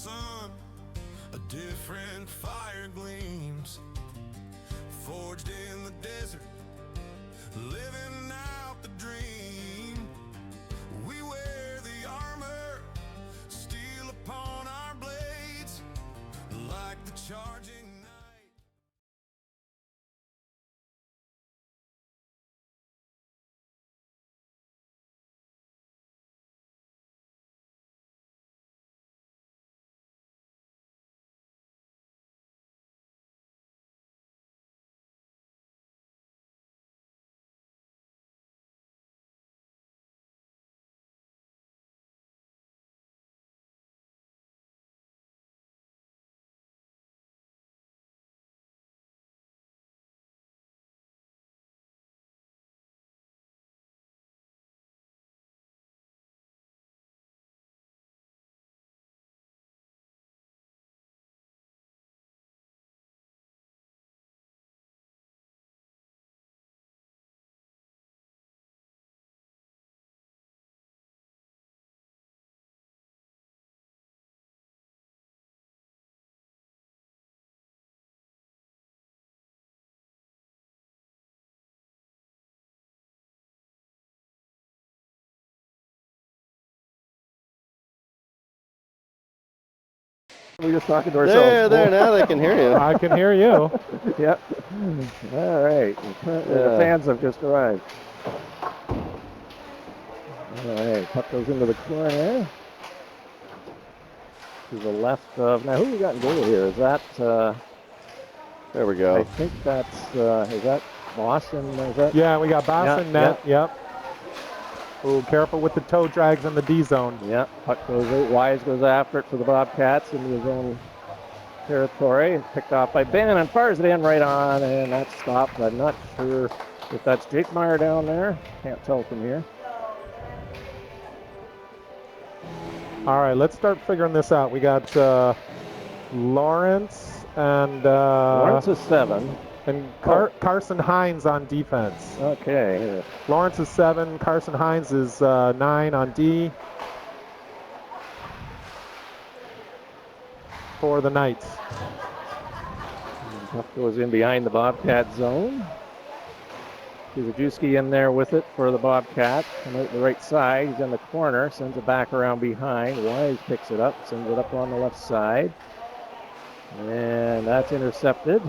sun, a different fire gleams, forged in the desert, living out the dream. We wear the armor, steel upon our blades, like the charging night. We're just talking to ourselves. There, now they can hear you. I can hear you. Yep. All right. The fans have just arrived. All right. Puck goes into the corner. To the left of. Now, who we got in goal here? Is that. There we go. I think that's. Is that Boston? Is that? Yeah, we got Boston net. Yep. Oh, careful with the toe drags in the D zone. Yeah, puck goes out. Wise goes after it for the Bobcats into his own territory. Picked off by Ben and fires it in right on, and that's stopped. I'm not sure if that's Jake Meyer down there. Can't tell from here. All right, let's start figuring this out. We got Lawrence and Lawrence is 7. And Carson Hines on defense. Okay. Lawrence is 7. Carson Hines is 9 on D. For the Knights. Puck goes in behind the Bobcat zone. Kuzajewski in there with it for the Bobcat. Come out the right side. He's in the corner. Sends it back around behind. Wise picks it up. Sends it up on the left side. And that's intercepted.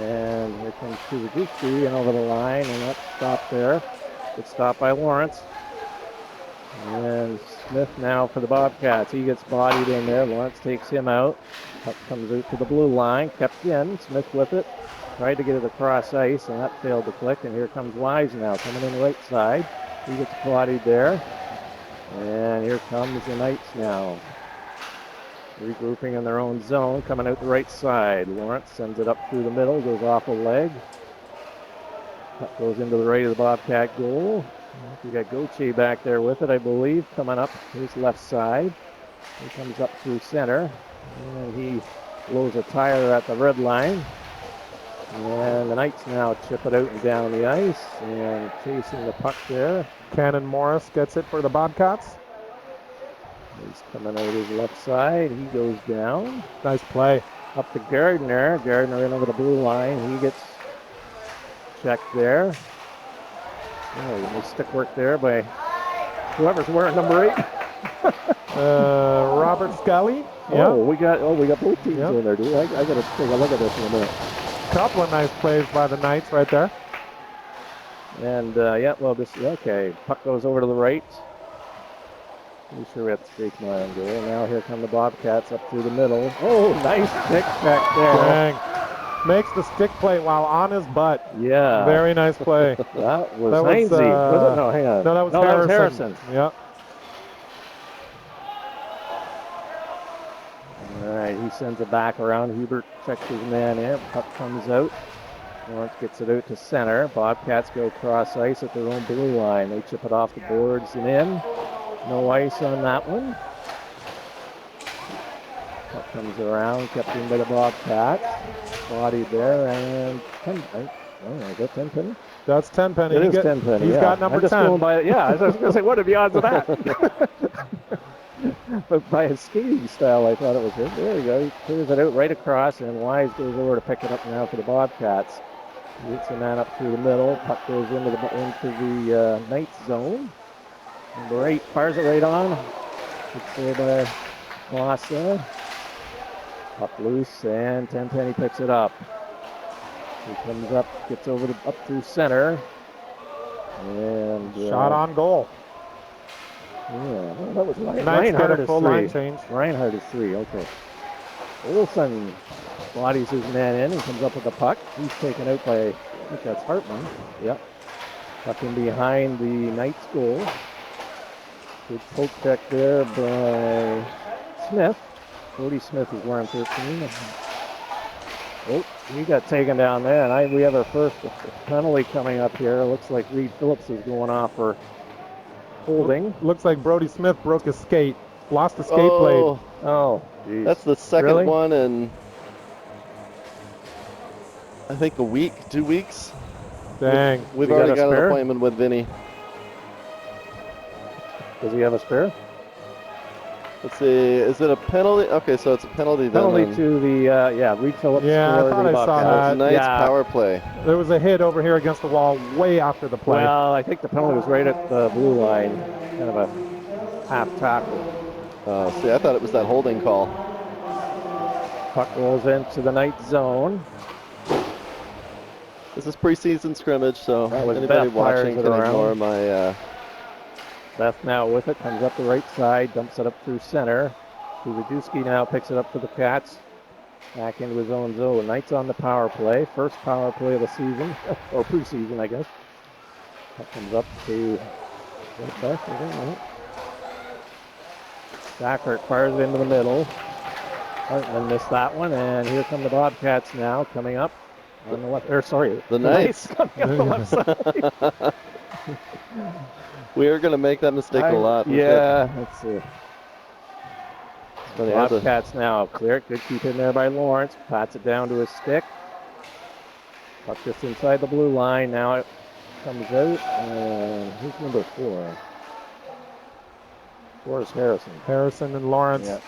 And here comes Kuzajewski and over the line, and that's stopped there. It's stopped by Lawrence. And Smith now for the Bobcats. He gets bodied in there. Lawrence takes him out. Puck comes out to the blue line. Kept in. Smith with it. Tried to get it across ice, and that failed to click. And here comes Wise now coming in the right side. He gets bodied there. And here comes the Knights now. Regrouping in their own zone, coming out the right side. Lawrence sends it up through the middle, goes off a leg. Puck goes into the right of the Bobcat goal. We got Gauthier back there with it, I believe, coming up his left side. He comes up through center, and he blows a tire at the red line. And the Knights now chip it out and down the ice, and chasing the puck there. Cannon Morris gets it for the Bobcats. He's coming out his left side. He goes down. Nice play. Up to Gardner. Gardner in over the blue line. He gets checked there. Oh, nice stick work there by whoever's wearing number 8. Robert Scully. Oh, we got both teams in there, dude. I got to take a look at this in a minute. Couple of nice plays by the Knights right there. And okay. Puck goes over to the right. Pretty sure we have to take my own goal. Now here come the Bobcats up through the middle. Oh, nice stick back there. Dang. Makes the stick play while on his butt. Yeah. Very nice play. That was Heinze. Was it? No, hang on. No, that was Harrison. Yep. All right, he sends it back around. Hubert checks his man in. Puck comes out. Lawrence gets it out to center. Bobcats go cross ice at their own blue line. They chip it off the boards and in. No ice on that one. Puck comes around, kept in by the Bobcats. Bodied there, and is that Tenpenny? That's Tenpenny. It is Tenpenny. He's got number 10. I was going to say, what are the odds of that? but by his skating style, I thought it was good. There we go. He clears it out right across, and Wise goes over to pick it up now for the Bobcats. He gets a man up through the middle. Puck goes into the Knights zone. Number 8 fires it right on. It's there by Mossa. Puck loose, and Tenpenny picks it up. He comes up, gets up through center. And Shot on goal. Yeah, well, that was Knights get a full line change. Reinhardt is 3, okay. Olsen bodies his man in and comes up with the puck. He's taken out by, I think that's Hartman. Yep. Puck in behind the Knights goal. Good poke check there by Smith. Cody Smith is wearing 13. Oh, he got taken down there, and we have our first penalty coming up here. Looks like Reed Phillips is going off for holding. Looks like Brody Smith broke his skate. Lost the skate blade. Oh, geez. That's the second Really? one in, I think, 2 weeks. Dang. We've You already got a got an spare? appointment with Vinny. Does he have a spare? Let's see, is it a penalty? Okay, so it's a penalty then. Penalty to the, Reed Phillips Yeah, I for thought the I saw Bobcats. that. Nice Yeah. power play. There was a hit over here against the wall way after the play. Well, I think the penalty was right at the blue line. Kind of a half tackle. See, I thought it was that holding call. Puck rolls into the Knight zone. This is preseason scrimmage, so That was anybody Beth fires watching it can around. ignore my. Beth now with it, comes up the right side, dumps it up through center. Kuzaduski now picks it up for the Cats. Back into his own zone. Knights on the power play. First power play of the season, or preseason, I guess. That comes up to Beth. Sackert fires it into the middle. Hartman missed that one, and here come the Bobcats now coming up on the left. The Knights coming up the left side. We are going to make that mistake a lot. Yeah, let's see. So The Bobcats now clear it. Good keep in there by Lawrence. Pats it down to his stick. Puck just inside the blue line. Now it comes out. And who's number 4? 4 is Harrison. Harrison and Lawrence. Yeah.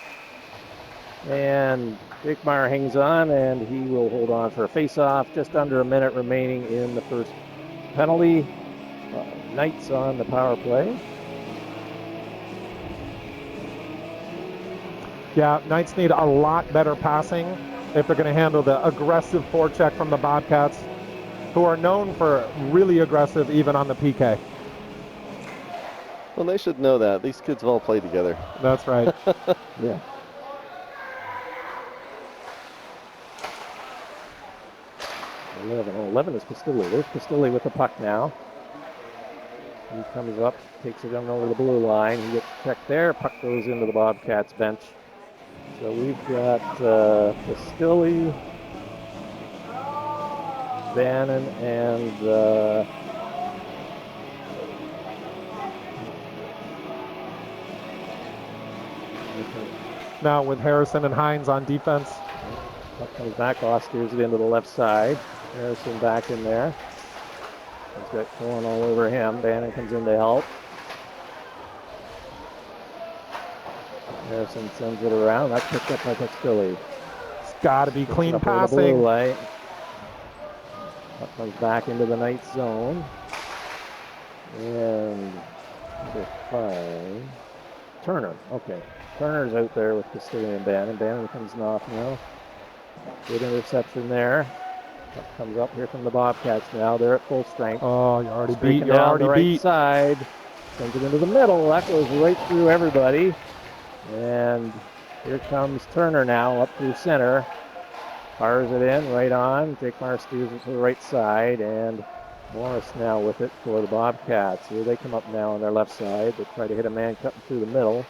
And Dickmeyer hangs on, and he will hold on for a face-off. Just under a minute remaining in the first penalty. Knights on the power play. Yeah, Knights need a lot better passing if they're going to handle the aggressive forecheck from the Bobcats, who are known for really aggressive even on the PK. Well, they should know that. These kids have all played together. That's right. Yeah. Eleven is Pastilli. There's Pastilli with the puck now. He comes up, takes it down over the blue line. He gets checked there. Puck goes into the Bobcats bench. So we've got Pastilli, Bannon, and Now with Harrison and Hines on defense. puck comes back. Off steers it into the left side. Harrison back in there. He's got Corn all over him. Bannon comes in to help. Harrison sends it around. That's picked up by Pastilli. It's got to be clean Up over the blue passing. light. Puck comes back into the Knights zone. And number 5. Turner. Okay. Turner's out there with Pastilli and Bannon. Bannon comes off now. Good interception there. Puck comes up here from the Bobcats now. They're at full strength. Oh, you're already Streaking beat. You're down already the right beat. side. Sends it into the middle. That goes right through everybody. And here comes Turner now up through center. Fires it in right on. Dickmeyer steers it to the right side. And Morris now with it for the Bobcats. Here they come up now on their left side. They try to hit a man cutting through the middle.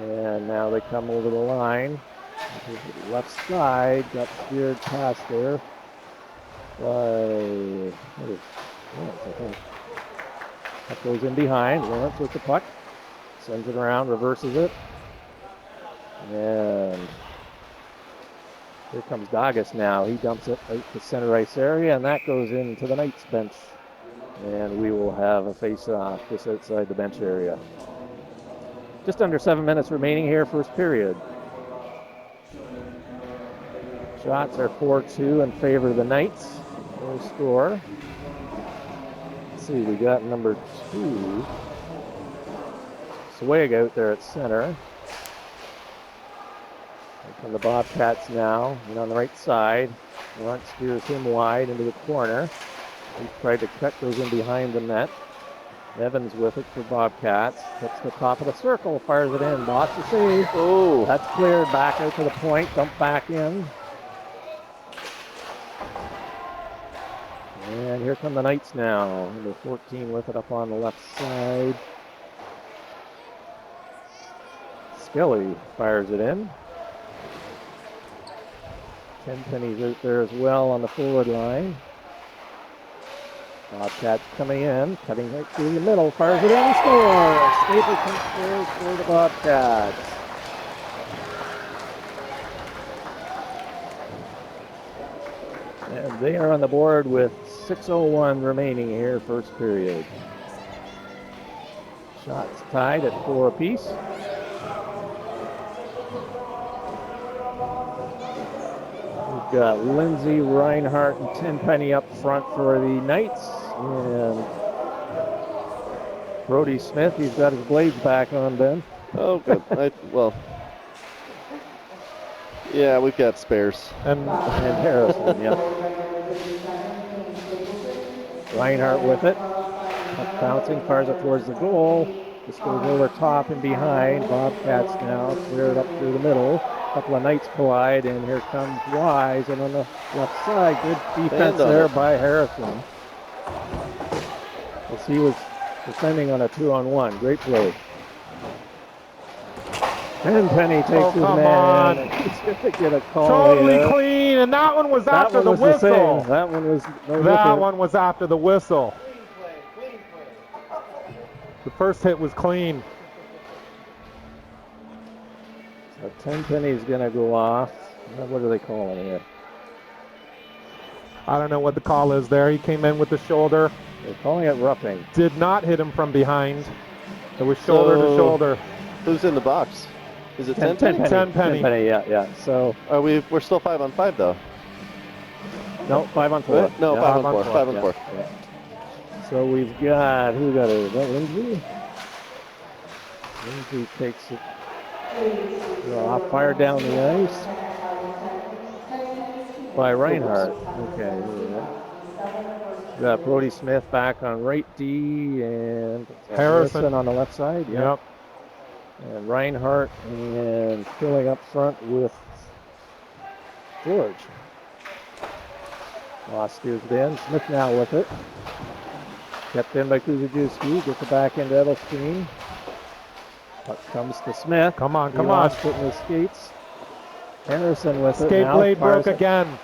And now they come over the line. To the left side. Got steered past there by Lawrence, I think. Puck goes in behind. Lawrence with the puck. Sends it around, reverses it. And here comes Dagas now. He dumps it out to center ice area, and that goes into the Knights bench. And we will have a face-off just outside the bench area. Just under 7 minutes remaining here, first period. Shots are 4-2 in favor of the Knights. No score. Let's see, we got number 2. Swag out there at center. From the Bobcats now, and on the right side, Lawrence steers him wide into the corner. He tried to cut, goes in behind the net. Evans with it for Bobcats. Hits the top of the circle, fires it in. Boss to save. Oh, That's cleared back out to the point. Dump back in. And here come the Knights now. Number 14 with it up on the left side. Skelly fires it in. Tenpenny's out there as well on the forward line. Bobcats coming in, cutting right through the middle, fires it in, scores! Stapleton scores for the Bobcats. And they are on the board with 6:01 remaining here, first period. Shots tied at 4 apiece. We've got Lindsay, Reinhardt, and Tenpenny up front for the Knights. And Brody Smith, he's got his blades back on, Ben. oh, good. Well, yeah, we've got spares. And Harrison, yeah. Reinhardt with it. Up bouncing, fires it towards the goal. This goes over top and behind. Bobcats now clear it up through the middle. A couple of Knights collide, and here comes Wise. And on the left side, good defense there by Harrison. As he was defending on a 2-on-1. Great play. Tenpenny takes his man. He's going to get a call Totally here. clean, and that one was after the was whistle. That one was no That different. one was after the whistle. The first hit was clean. So Tenpenny's going to go off. What are they calling here? I don't know what the call is there. He came in with the shoulder. They're calling it roughing. Did not hit him from behind. It was shoulder to shoulder. Who's in the box? Is it Tenpenny? Tenpenny? Tenpenny, yeah. So We're still 5-on-5 though. no, 5-on-4. No, Yeah. 5-on-4. 5-on-4. Yeah. So we've got who got it? Is that Lindsay? Lindsay takes it off, fire down the ice by Reinhardt. Okay, here we go. Got Brody Smith back on right D and Harrison on the left side. Yep. And Reinhardt and filling up front with George. Lost steers it in. Smith now with it. Kept in by Kuzajewski. Gets it back into Edelstein. Puck comes to Smith. Come on. Lost it in his skates. Harrison with it. Skate now blade broke it. again.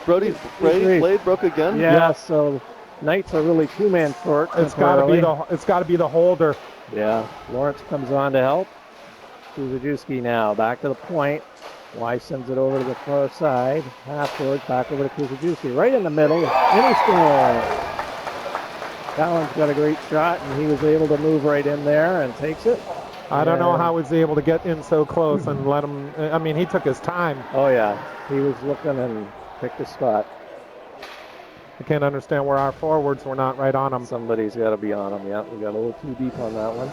Brody's blade broke again? Yeah, so Knights are really two-man short. It's got to be the holder. Yeah, Lawrence comes on to help. Kuzajewski now back to the point. Wise sends it over to the far side. Half-forward, back over to Kuzajewski. Right in the middle. And he scores. Cowan's got a great shot, and he was able to move right in there and takes it. I don't know how he was able to get in so close and let him. I mean, he took his time. Oh, yeah. He was looking and picked a spot. I can't understand where our forwards were not right on him. Somebody's got to be on him. Yeah, we got a little too deep on that one.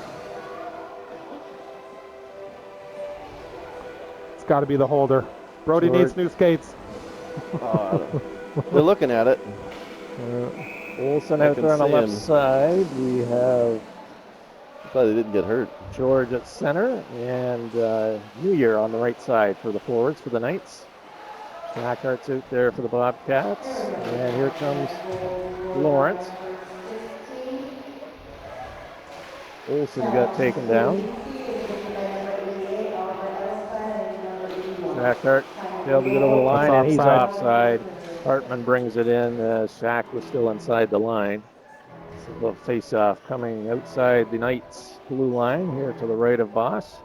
It's got to be the holder. Brody needs new skates. They're looking at it. Olsen out there on the left side. We have Glad they didn't get hurt. George at center and New Year on the right side for the forwards for the Knights. Shackhart's out there for the Bobcats. And here comes Lawrence. Olsen got taken down. Shackhart failed to get over the line, and he's offside. Hartman brings it in. Shack was still inside the line. So the face-off coming outside the Knights' blue line here to the right of Boss.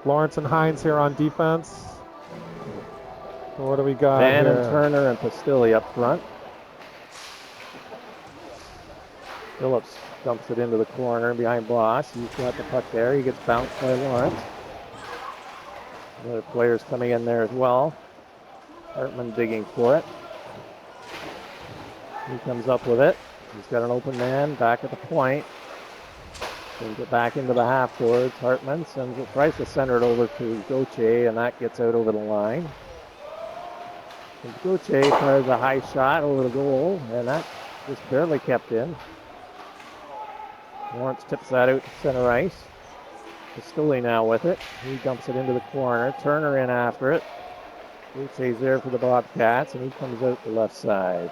Lawrence and Hines here on defense. What do we got Van here? and Turner and Pastilli up front. Phillips dumps it into the corner behind Boss. He's got the puck there. He gets bounced by Lawrence. Other players coming in there as well. Hartman digging for it. He comes up with it. He's got an open man back at the point. Sends it back into the half boards. Hartman tries to center it over to Gauthier, and that gets out over the line. And Gauthier fires a high shot over the goal, and that just barely kept in. Lawrence tips that out to center ice. Pistoli now with it. He dumps it into the corner. Turner in after it. Gauthier's there for the Bobcats, and he comes out the left side.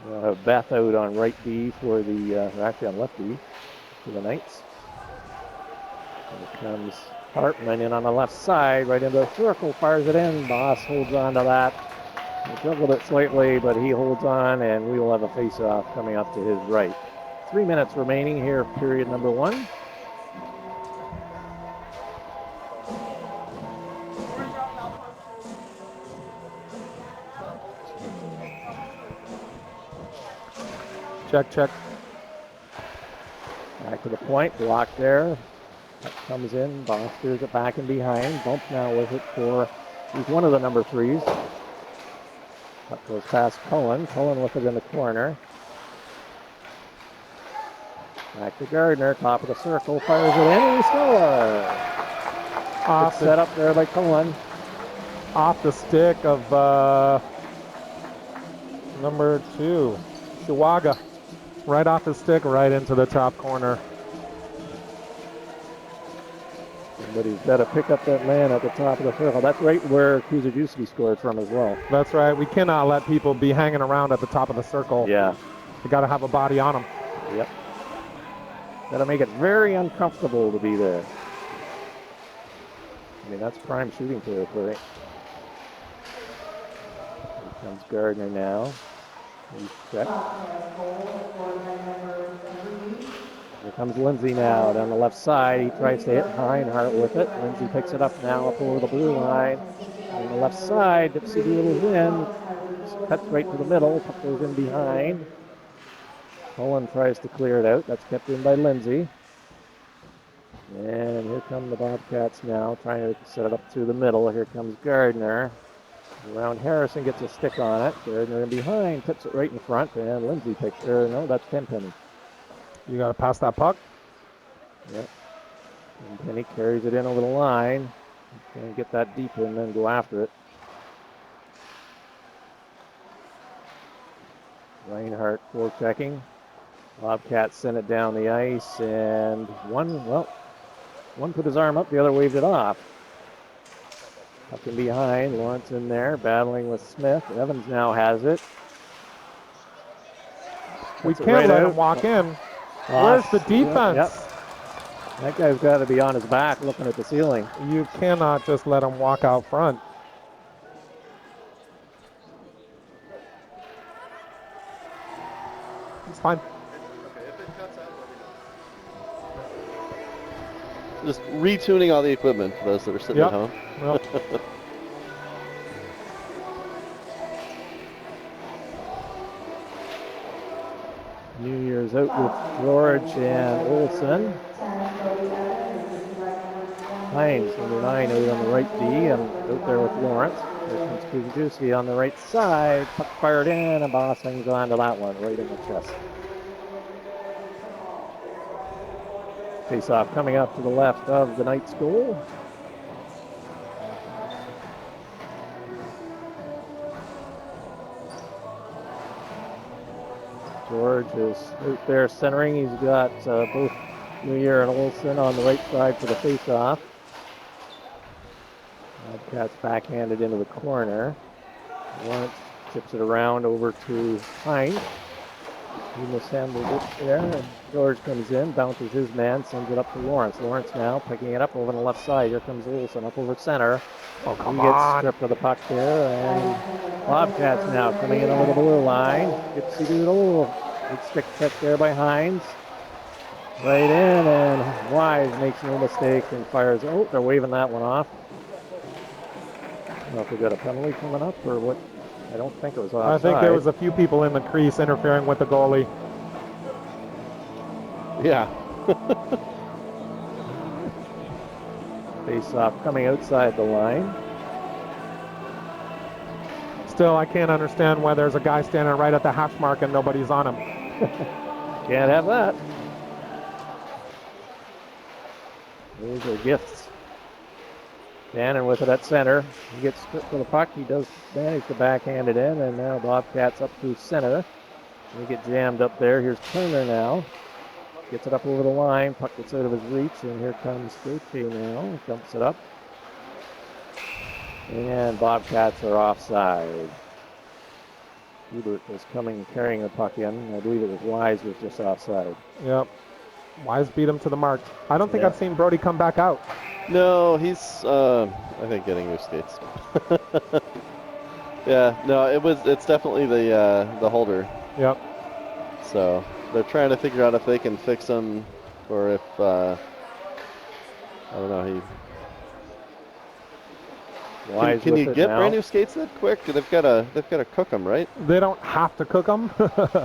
We'll have Beth out on right D for the, actually on left D for the Knights. Here comes Hartman in on the left side, right into the circle, fires it in. Boss holds on to that. He juggled it slightly, but he holds on, and we will have a face-off coming up to his right. 3 minutes remaining here, period number 1. Check. Back to the point, blocked there. Comes in, Boss steers it back and behind. Bump now with it for, he's one of the number 3s. Up goes past Cullen. Cullen with it in the corner. Back to Gardner, top of the circle, fires it in, and he scores! Off set up there by Cullen. Off the stick of number 2, Chihuahua. Right off the stick, right into the top corner. Somebody's got to pick up that man at the top of the circle. That's right where Kuzajuski scored from as well. That's right. We cannot let people be hanging around at the top of the circle. Yeah. We got to have a body on them. Yep. Got to make it very uncomfortable to be there. I mean, that's prime shooting territory. Here comes Gardner now. He's checked. Here comes Lindsay now down the left side. He tries to hit Reinhardt with it. Lindsay picks it up now up over the blue line. On the left side, Dipsy Doodle's in. Cuts right to the middle. Puck goes in behind. Cullen tries to clear it out. That's kept in by Lindsay. And here come the Bobcats now, trying to set it up through the middle. Here comes Gardner. Around Harrison, gets a stick on it. Gardner in behind, tips it right in front, and Lindsay picks it. No, that's Tenpenny. You got to pass that puck. Yep. And Penny carries it in over the line. Can't get that deep and then go after it. Reinhardt forechecking. Bobcats sent it down the ice, and one put his arm up, the other waved it off. Up and behind, Lawrence in there, battling with Smith. Evans now has it. We can't let him walk in. Where's the defense? Yep. That guy's got to be on his back looking at the ceiling. You cannot just let him walk out front. It's fine. Just retuning all the equipment for those that are sitting at home. Yep. New Year's out with George and Olsen. Hines, number 9, out on the right D, and out there with Lawrence. There comes Kuzajuski on the right side. Puck fired in, and Boss hangs on to that one right in the chest. Face-off coming up to the left of the Knights' goal. George is out there centering. He's got both New Year and Olsen on the right side for the face-off. Bobcats backhanded into the corner. Lawrence chips it around over to Hines. He mishandled it there, and George comes in, bounces his man, sends it up to Lawrence. Lawrence now picking it up over the left side. Here comes Olsen up over center. Oh, come He gets on. stripped of the puck there, and Bobcats now coming in over the blue line. Gypsy Doodle, big stick check there by Hines. Right in, and Wise makes no mistake and fires. Oh, they're waving that one off. I don't know if we got a penalty coming up or what. I don't think it was I offside. think there was a few people in the crease interfering with the goalie. Yeah. Face off coming outside the line. Still, I can't understand why there's a guy standing right at the hash mark and nobody's on him. Can't have that. Those are gifts. Bannon with it at center. He gets stripped for the puck. He does manage to backhand it in, and now Bobcats up through center. They get jammed up there. Here's Turner now. Gets it up over the line. Puck gets out of his reach, and here comes Gauthier now. Jumps it up. And Bobcats are offside. Hubert was carrying the puck in. I believe it was Wise was just offside. Yep. Wise beat him to the mark. I don't think Yeah. I've seen Brody come back out. No, he's I think getting new skates. Yeah, no, it's definitely the holder. Yep. So they're trying to figure out if they can fix him or if I don't know. Wise Can with you it get now. brand new skates that quick? They've got to cook them, right? They don't have to cook them.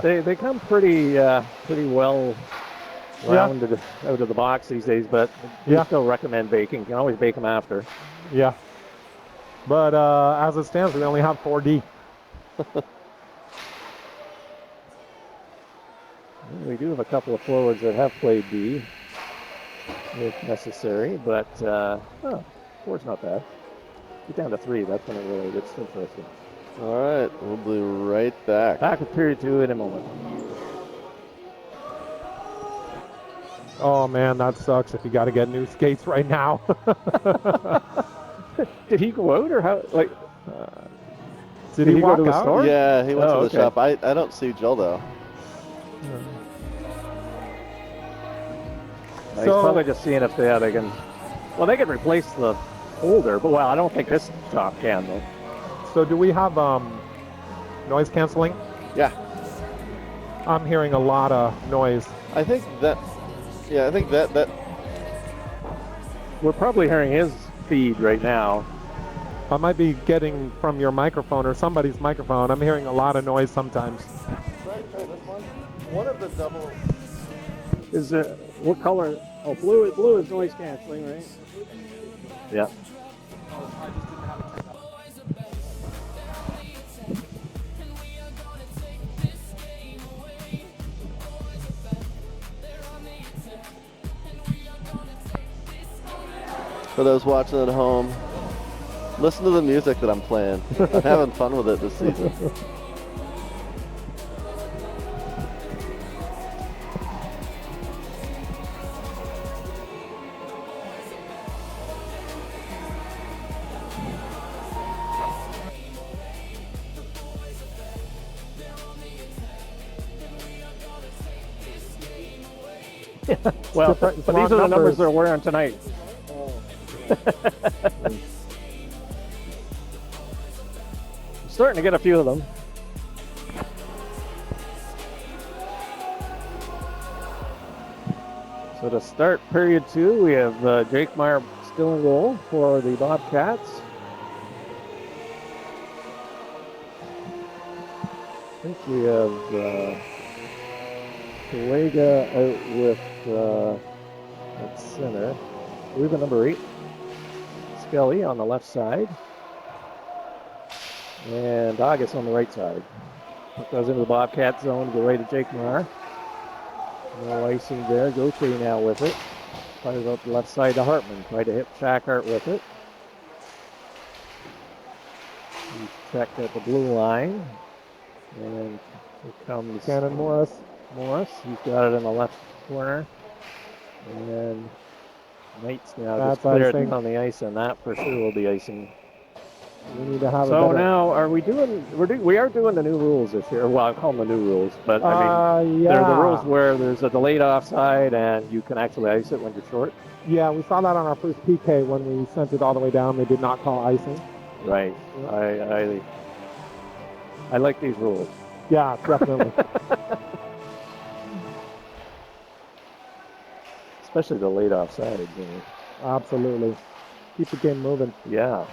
They come pretty well rounded out of the box these days, but we Yeah. still recommend baking. You can always bake them after. Yeah. But as it stands, we only have 4D. We do have a couple of forwards that have played D if necessary, but four's not bad. Get down to 3. That's when it really gets interesting. All right, we'll be right back. Back with period 2 in a moment. Oh man, that sucks if you got to get new skates right now. Did he go out or how? Like, Did he go walk to the out? store? Yeah, he went Oh, to the okay. shop. I don't see Jill though. He's So- probably just seeing if they can. Well, they can replace the holder, but I don't think this shop can though. So do we have noise canceling? Yeah, I'm hearing a lot of noise. I think that We're probably hearing his feed right now. I might be getting from your microphone or somebody's microphone. I'm hearing a lot of noise sometimes. Try this one. One of the double. Is it what color? Oh, blue is noise canceling, right? Yeah. For those watching at home, listen to the music that I'm playing. I'm having fun with it this season. Well, different- but wrong these are the numbers numbers. they're wearing tonight. I'm starting to get a few of them. So to start period 2, we have Jake Meyer still in goal for the Bobcats. I think we have Kuega out with at center. We've got number 8, Skelly on the left side. And August on the right side. Puck goes into the Bobcat zone, go right to Jake Meyer. No icing there. Gauthier now with it. Fires out the left side to Hartman. Tried to hit Shackhart with it. He's checked at the blue line. And here comes Cannon Morris. Morris. He's got it in the left corner. And Knight's now just That's cleared icing. on the ice, and that for sure will be icing. We need to have a So better. now, are we doing? We are doing the new rules this year. Well, I call them the new rules, but I mean, yeah. they're the rules where there's a delayed offside and you can actually ice it when you're short. Yeah, we saw that on our first PK when we sent it all the way down. They did not call icing. Right. I like these rules. Yeah, definitely. Especially the late offside. Absolutely. Keep the game moving. Yeah.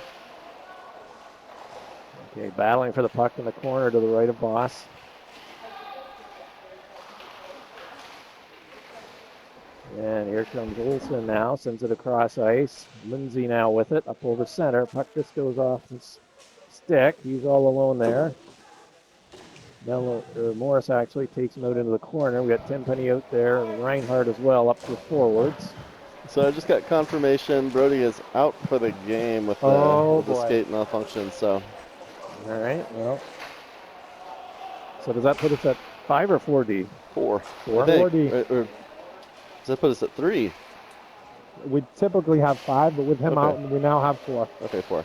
Okay, battling for the puck in the corner to the right of Boss. And here comes Olsen now, sends it across ice. Lindsay now with it, up over center. Puck just goes off his stick. He's all alone there. Morris actually takes him out into the corner. We got Tenpenny out there, and Reinhardt as well up the forwards. So I just got confirmation Brody is out for the game with the skate malfunction. So. All right, well. So does that put us at 5 or 4D? 4. 4? I think. 4D. Or does that put us at 3? We typically have 5, but with him out, we now have 4. Okay, 4.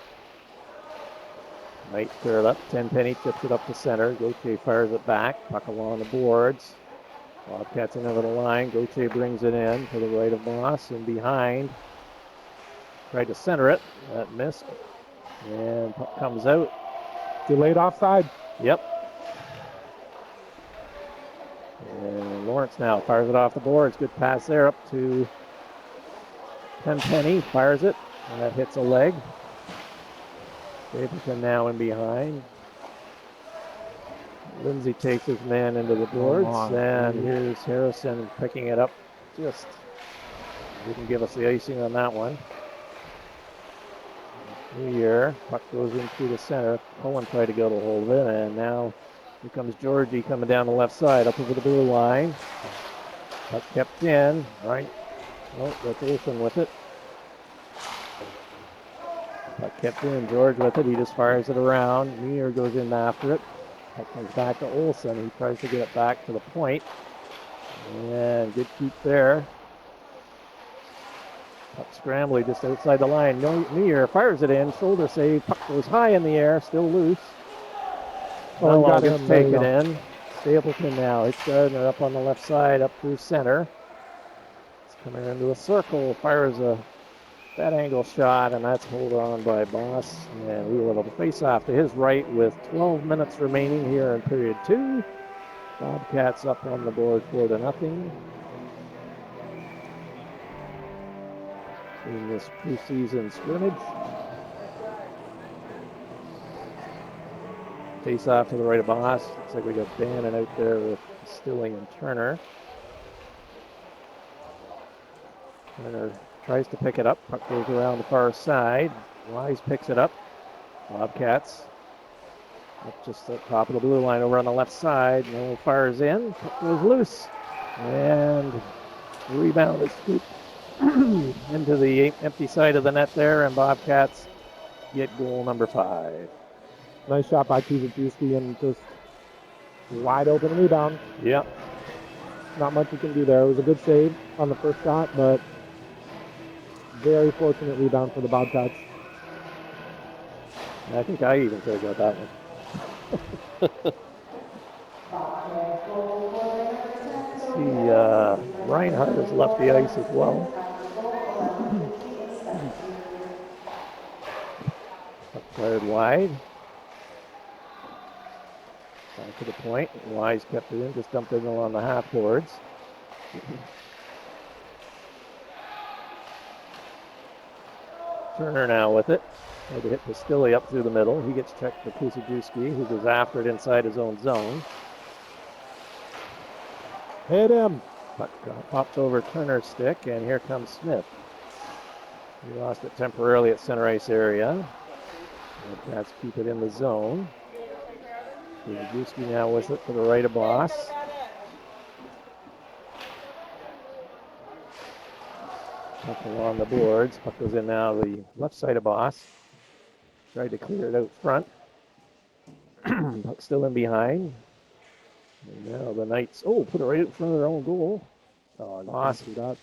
Knight clear it up. Tenpenny chips it up to center. Gauthier fires it back. Puck along the boards. Bobcats in over the line. Gauthier brings it in to the right of Moss and behind. Tried to center it. That missed. And puck comes out. Delayed offside. Yep. And Lawrence now fires it off the boards. Good pass there up to Tenpenny. Fires it. And that hits a leg. Stapleton now in behind. Lindsay takes his man into the boards, and here's Harrison picking it up. Just didn't give us the icing on that one. New Year, puck goes in through the center. Cohen tried to get a hold of it, and now here comes Georgie coming down the left side, up over the blue line. Puck kept in, right? Oh, that's Olsen with it. Puck kept in, George with it. He just fires it around. New Year goes in after it. Puck comes back to Olsen. He tries to get it back to the point. And good keep there. Puck scrambling just outside the line. New Year fires it in. Shoulder save. Puck goes high in the air. Still loose. Oh, got to take it in. Stapleton now. It's Gardner up on the left side, up through center. It's coming into a circle. Fires a that angle shot, and that's hold on by Boss. And we will have a face-off to his right with 12 minutes remaining here in period 2. Bobcats up on the board 4-0. In this preseason scrimmage. Face-off to the right of Boss. Looks like we got Bannon out there with Stilling and Turner. Turner tries to pick it up. Puck goes around the far side. Wise picks it up. Bobcats up just at the top of the blue line over on the left side. No fires in. Puck goes loose. And the rebound is scooped into the empty side of the net there. And Bobcats get goal number 5. Nice shot by Kuzicki and just wide open rebound. Yep. Not much you can do there. It was a good save on the first shot, but very fortunate rebound for the Bobcats. I think I even could have got that one. See, Reinhardt has left the ice as well. Fired wide. Back to the point. Wise kept it in, just dumped it along the half boards. Turner now with it. Tried to hit Pastilli up through the middle. He gets checked for Kusajewski, who goes after it inside his own zone. Hit him. Puck popped over Turner's stick, and here comes Smith. He lost it temporarily at center ice area. Bobcats keep it in the zone. Kusajewski now with it to the right of Boss. Puck along the boards. Puck goes in now the left side of Boss. Tried to clear it out front. Puck still in behind. And now the Knights, put it right in front of their own goal. Oh, Boss got.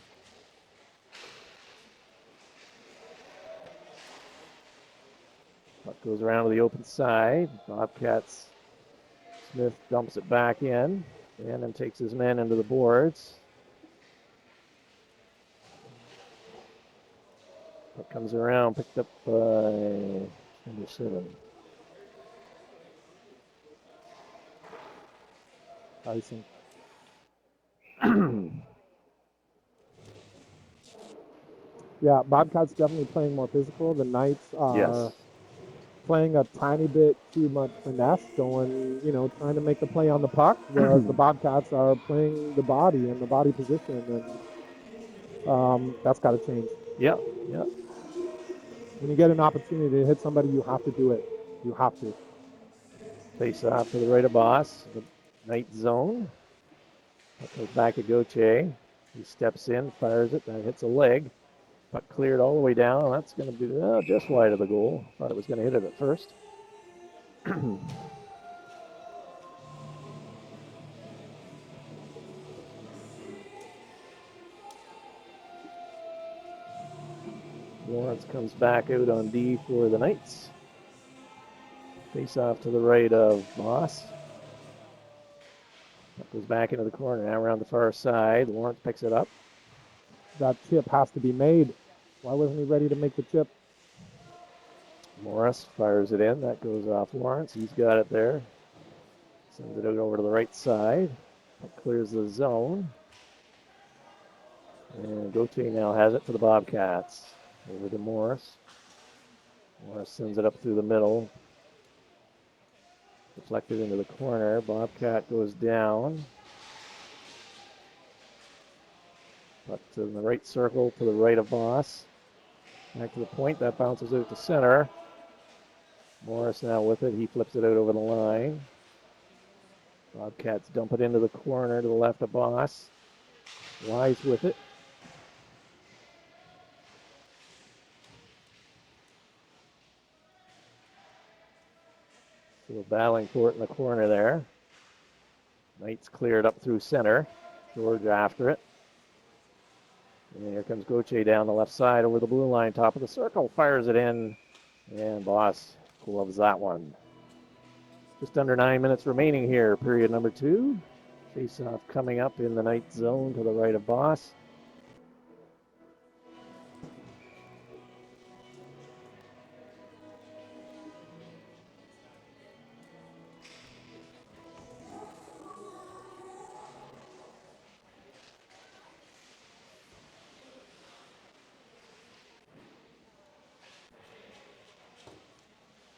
Puck goes around to the open side. Bobcats. Smith dumps it back in. And then takes his men into the boards. Puck comes around, picked up by number 7. Icing. Yeah, Bobcats definitely playing more physical. The Knights are playing a tiny bit too much finesse, going, trying to make the play on the puck, whereas the Bobcats are playing the body and the body position, and that's got to change. Yep, yep. When you get an opportunity to hit somebody, you have to do it. You have to. Face off to the right of Boss. The Knight zone. That goes back to Gauthier. He steps in, fires it, that hits a leg. Puck cleared all the way down. That's going to be just wide of the goal. Thought it was going to hit it at first. Lawrence comes back out on D for the Knights. Face off to the right of Moss. That goes back into the corner, now around the far side. Lawrence picks it up. That chip has to be made. Why wasn't he ready to make the chip? Morris fires it in. That goes off Lawrence. He's got it there. Sends it out over to the right side. That clears the zone. And Gauthier now has it for the Bobcats. Over to Morris. Morris sends it up through the middle. Deflected into the corner. Bobcat goes down. But to the right circle to the right of Boss. Back to the point. That bounces out to center. Morris now with it. He flips it out over the line. Bobcats dump it into the corner to the left of Boss. Wise with it. Still battling for it in the corner there. Knights cleared up through center. George after it. And here comes Gauthier down the left side over the blue line, top of the circle. Fires it in. And Boss gloves that one. Just under 9 minutes remaining here, period number 2. Face-off coming up in the Knight zone to the right of Boss.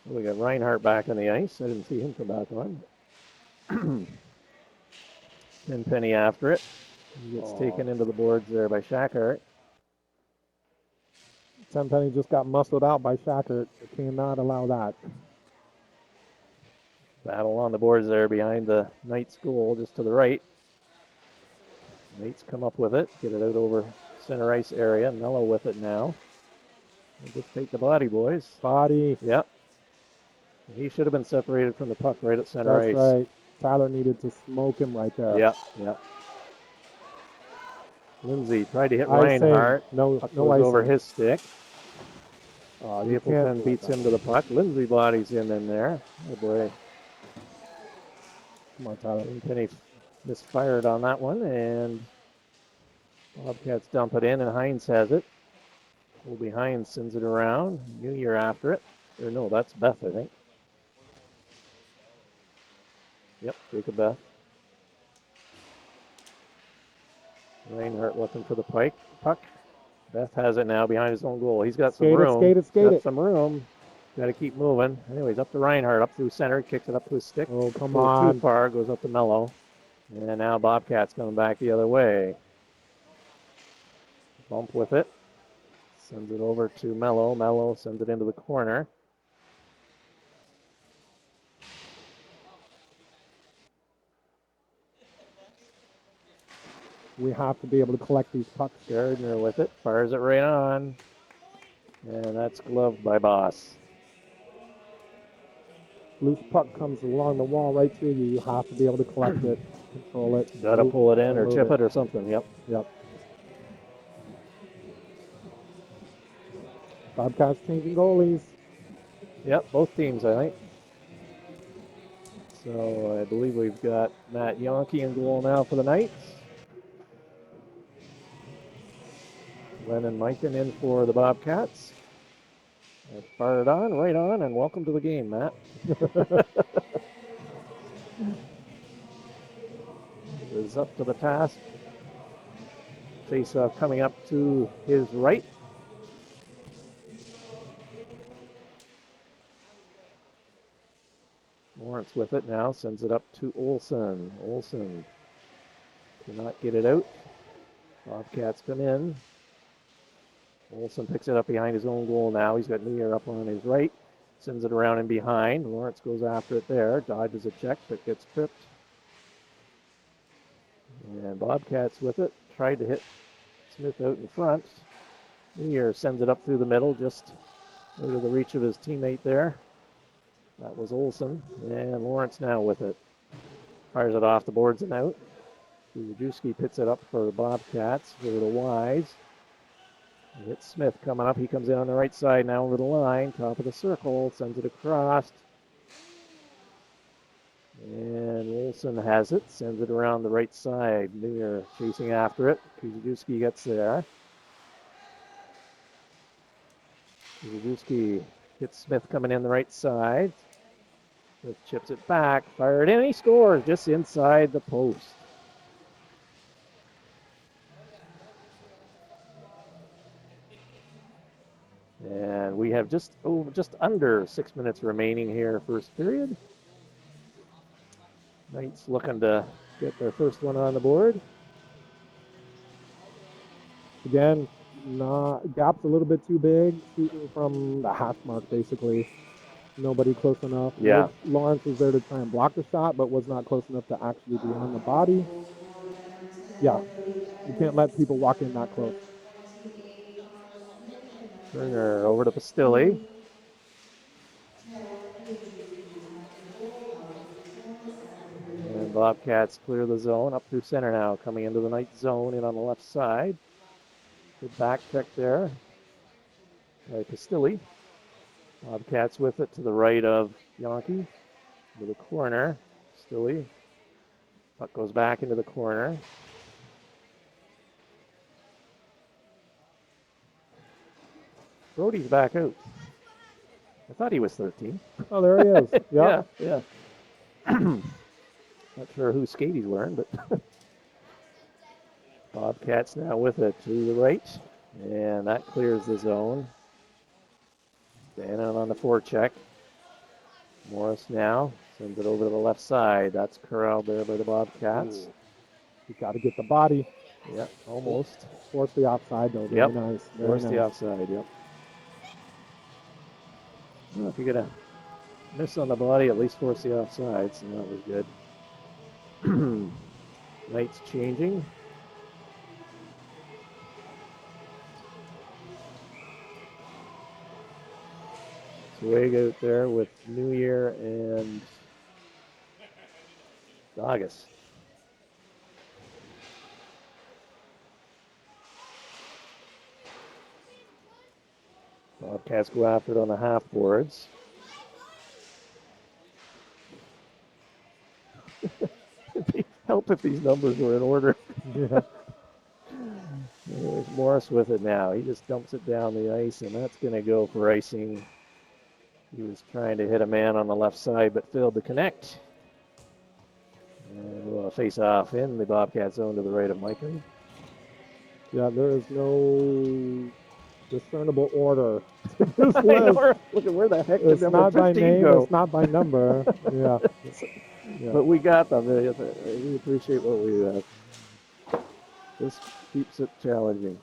We got Reinhardt back on the ice. I didn't see him come back on. Penny after it. He gets taken into the boards there by Shackert. Tenpenny just got muscled out by Shackert. They cannot allow that. Battle on the boards there behind the Knights goal, just to the right. Knights come up with it, get it out over center ice area. Mello with it now. They just take the body, boys. Body. Yep. He should have been separated from the puck right at center ice. That's right. Tyler needed to smoke him right there. Yep, yep. Lindsay tried to hit Reinhardt. No goes icing. over his stick. Stapleton beats him to the puck. Lindsay bodies him in there. Oh boy. Come on, Tyler. Penny misfired on that one, and Bobcats dump it in, and Hines has it. Colby Hines sends it around. New Year after it. Or no, that's Beth, I think. Yep, Jacob Beth. Reinhardt looking for the puck. Beth has it now behind his own goal. He's got some room. Skate some room. Got to keep moving. Anyways, up to Reinhardt, up through center, kicks it up to his stick. Oh, come on. Too far, goes up to Mello. And now Bobcats coming back the other way. Bump with it. Sends it over to Mello. Mello sends it into the corner. We have to be able to collect these pucks. Gardner with it. Fires it right on. And that's gloved by Boss. Loose puck comes along the wall right through you. You have to be able to collect it, control it. Got to pull it in or chip it or something. Yep. Bobcats changing goalies. Yep, both teams, I think. So I believe we've got Matt Yonke in goal now for the Knights. Lennon Mikan in for the Bobcats. And fired on, right on, and welcome to the game, Matt. Is up to the task. Face-off coming up to his right. Lawrence with it now, sends it up to Olsen. Olsen cannot get it out. Bobcats come in. Olsen picks it up behind his own goal now. He's got Neuer up on his right. Sends it around and behind. Lawrence goes after it there. Dodges a check, but gets tripped. And Bobcats with it. Tried to hit Smith out in front. Neuer sends it up through the middle, just out of the reach of his teammate there. That was Olsen. And Lawrence now with it. Fires it off the boards and out. Kuzajewski picks it up for the Bobcats. Over to Wise. Hits Smith coming up. He comes in on the right side now over the line. Top of the circle. Sends it across. And Olsen has it. Sends it around the right side. Neuer chasing after it. Kuzajewski gets there. Kuzajewski hits Smith coming in the right side. Smith chips it back. Fired in. He scores just inside the post. And we have just under 6 minutes remaining here, first period. Knights looking to get their first one on the board. Again, gap's a little bit too big, shooting from the half mark, basically. Nobody close enough. Yeah. Lawrence was there to try and block the shot, but was not close enough to actually be on the body. Yeah, you can't let people walk in that close. Turner over to Pastilli. And Bobcats clear the zone up through center now, coming into the Knights zone in on the left side. Good back check there by Pastilli. Bobcats with it to the right of Yankee. To the corner. Pastilli. Puck goes back into the corner. Brody's back out. I thought he was 13. Oh, there he is. Yep. Yeah. Not sure whose skate he's wearing, but Bobcats now with it to the right. And that clears the zone. Standing on the forecheck. Morris now sends it over to the left side. That's corralled there by the Bobcats. You got to get the body. Yeah, almost. Force the offside, though. Very nice. Force the offside, yep. Well, if you're going to miss on the body, at least force the offside, so that was good. Knights changing. Swig out there with New Year and August. Bobcats go after it on the half boards. It'd be help if these numbers were in order. Yeah. There's Morris with it now. He just dumps it down the ice, and that's going to go for icing. He was trying to hit a man on the left side, but failed to connect. And we'll face off in the Bobcat zone to the right of Mikan. Yeah, there is no discernible order. Look at where the heck did It's number not by 15 name, go? it's not by number. Yeah. But we got them. We appreciate what we have. This keeps it challenging.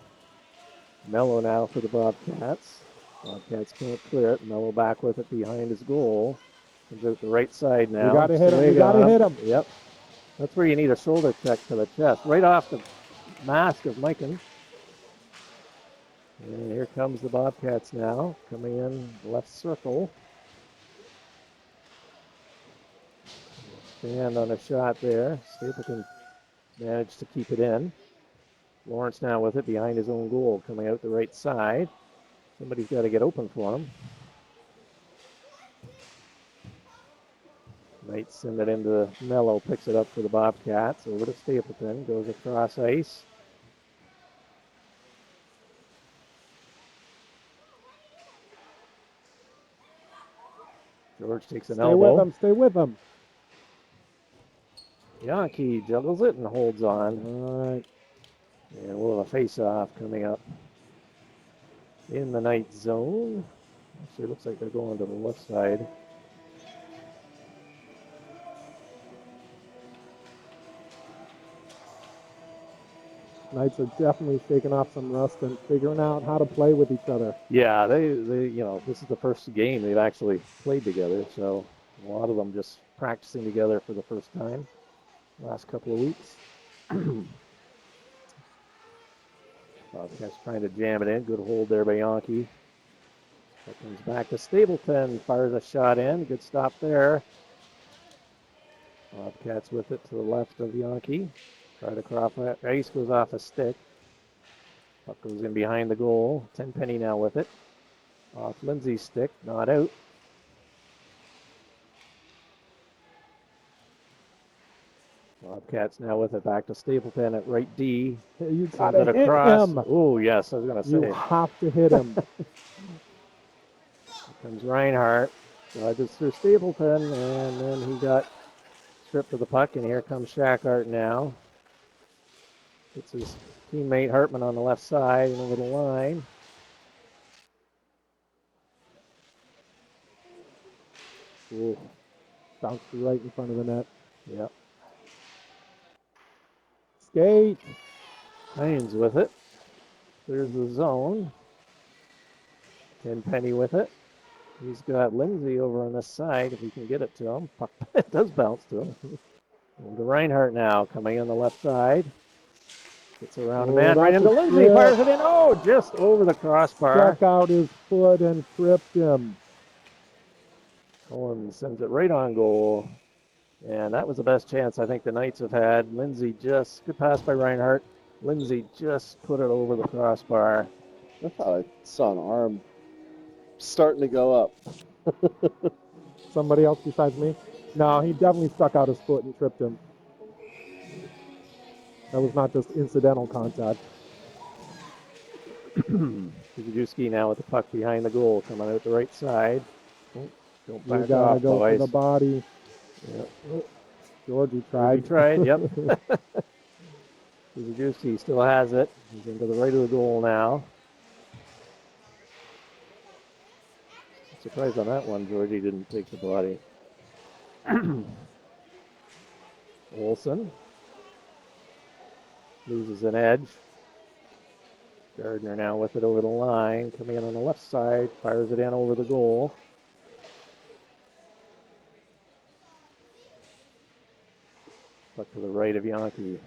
Mello now for the Bobcats. Bobcats can't clear it. Mello back with it behind his goal. Comes out the right side now. You gotta hit him. You gotta hit him. Yep. That's where you need a shoulder check to the chest. Right off the mask of Mikan. And here comes the Bobcats now. Coming in left circle. Stand on a shot there. Stapleton managed to keep it in. Lawrence now with it behind his own goal. Coming out the right side. Somebody's got to get open for him. Knights send it into Mello, picks it up for the Bobcats. Over to Stapleton, goes across ice. George takes an elbow. Stay with him. Yankee juggles it and holds on. All right. And we'll have a face-off coming up in the Knights zone. Actually, it looks like they're going to the left side. Knights are definitely shaking off some rust and figuring out how to play with each other. Yeah, they this is the first game they've actually played together, so a lot of them just practicing together for the first time last couple of weeks. Bobcats trying to jam it in. Good hold there by Yankee. That comes back to Stapleton. Fires a shot in. Good stop there. Bobcats with it to the left of Yankee. Try to cross that. Ice goes off a stick. Puck goes in behind the goal. Tenpenny now with it. Off Lindsay's stick. Not out. Bobcats now with it back to Stapleton at right D. You Sends gotta it hit across. him. Oh, yes, I was going to You say. have to hit him. Here comes Reinhardt. Dodges through Stapleton, and then he got stripped of the puck, and here comes Shackart now. It's his teammate Hartman on the left side and over the line. Ooh. Bounced right in front of the net. Yep. Skate. Hines with it. There's the zone. Tenpenny with it. He's got Lindsay over on this side if he can get it to him. Puck, it does bounce to him. To Reinhardt now coming on the left side. Gets around a man right into Lindsay. Trip. Fires it in. Oh, just over the crossbar. Stuck out his foot and tripped him. Cullen sends it right on goal. And that was the best chance I think the Knights have had. Lindsay just, good pass by Reinhardt. Lindsay just put it over the crossbar. I thought I saw an arm starting to go up. Somebody else besides me? No, he definitely stuck out his foot and tripped him. That was not just incidental contact. Kuzuski now with the puck behind the goal, coming out the right side. Oh, don't You back gotta off, go boys. for the body. Yep. Georgie tried. He tried, yep. Kuzuski still has it. He's into the right of the goal now. Surprised on that one, Georgie didn't take the body. Olsen loses an edge. Gardner now with it over the line, coming in on the left side, fires it in over the goal. Puck to the right of Yankee.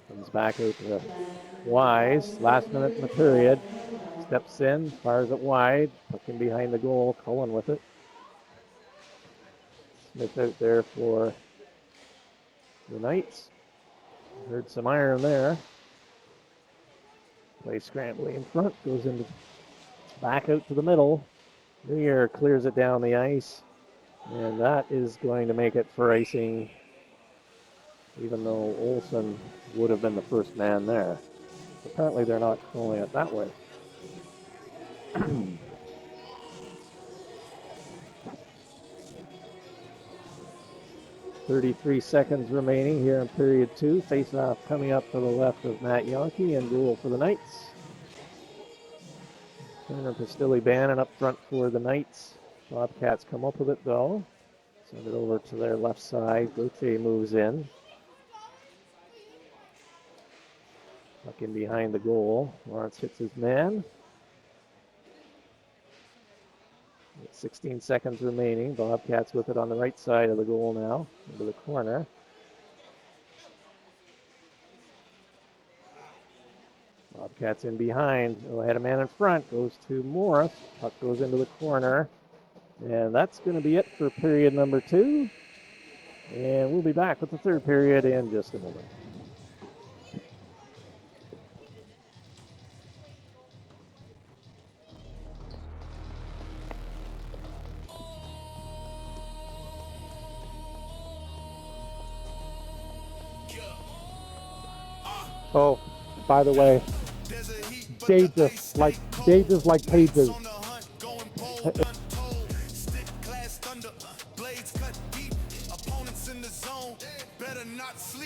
Comes back out to Wise. Last minute in the period. Steps in, fires it wide. Puck in behind the goal. Cullen with it. Smith out there for the Knights. Heard some iron there. Play scrambling in front. Goes into back out to the middle. New Year clears it down the ice. And that is going to make it for icing, even though Olsen would have been the first man there. Apparently they're not calling it that way. 33 seconds remaining here in period 2. Face-off coming up to the left of Matt Yankee and goal for the Knights. Turner, Pastilli, Bannon up front for the Knights. Bobcats come up with it though. Send it over to their left side. Gauthier moves in. Puck in behind the goal. Lawrence hits his man. 16 seconds remaining. Bobcats with it on the right side of the goal now. Into the corner. Bobcats in behind. Oh, had a man in front. Goes to Morris. Puck goes into the corner. And that's going to be it for period number 2. And we'll be back with the third period in just a moment. Oh, by the way, Dages like pages.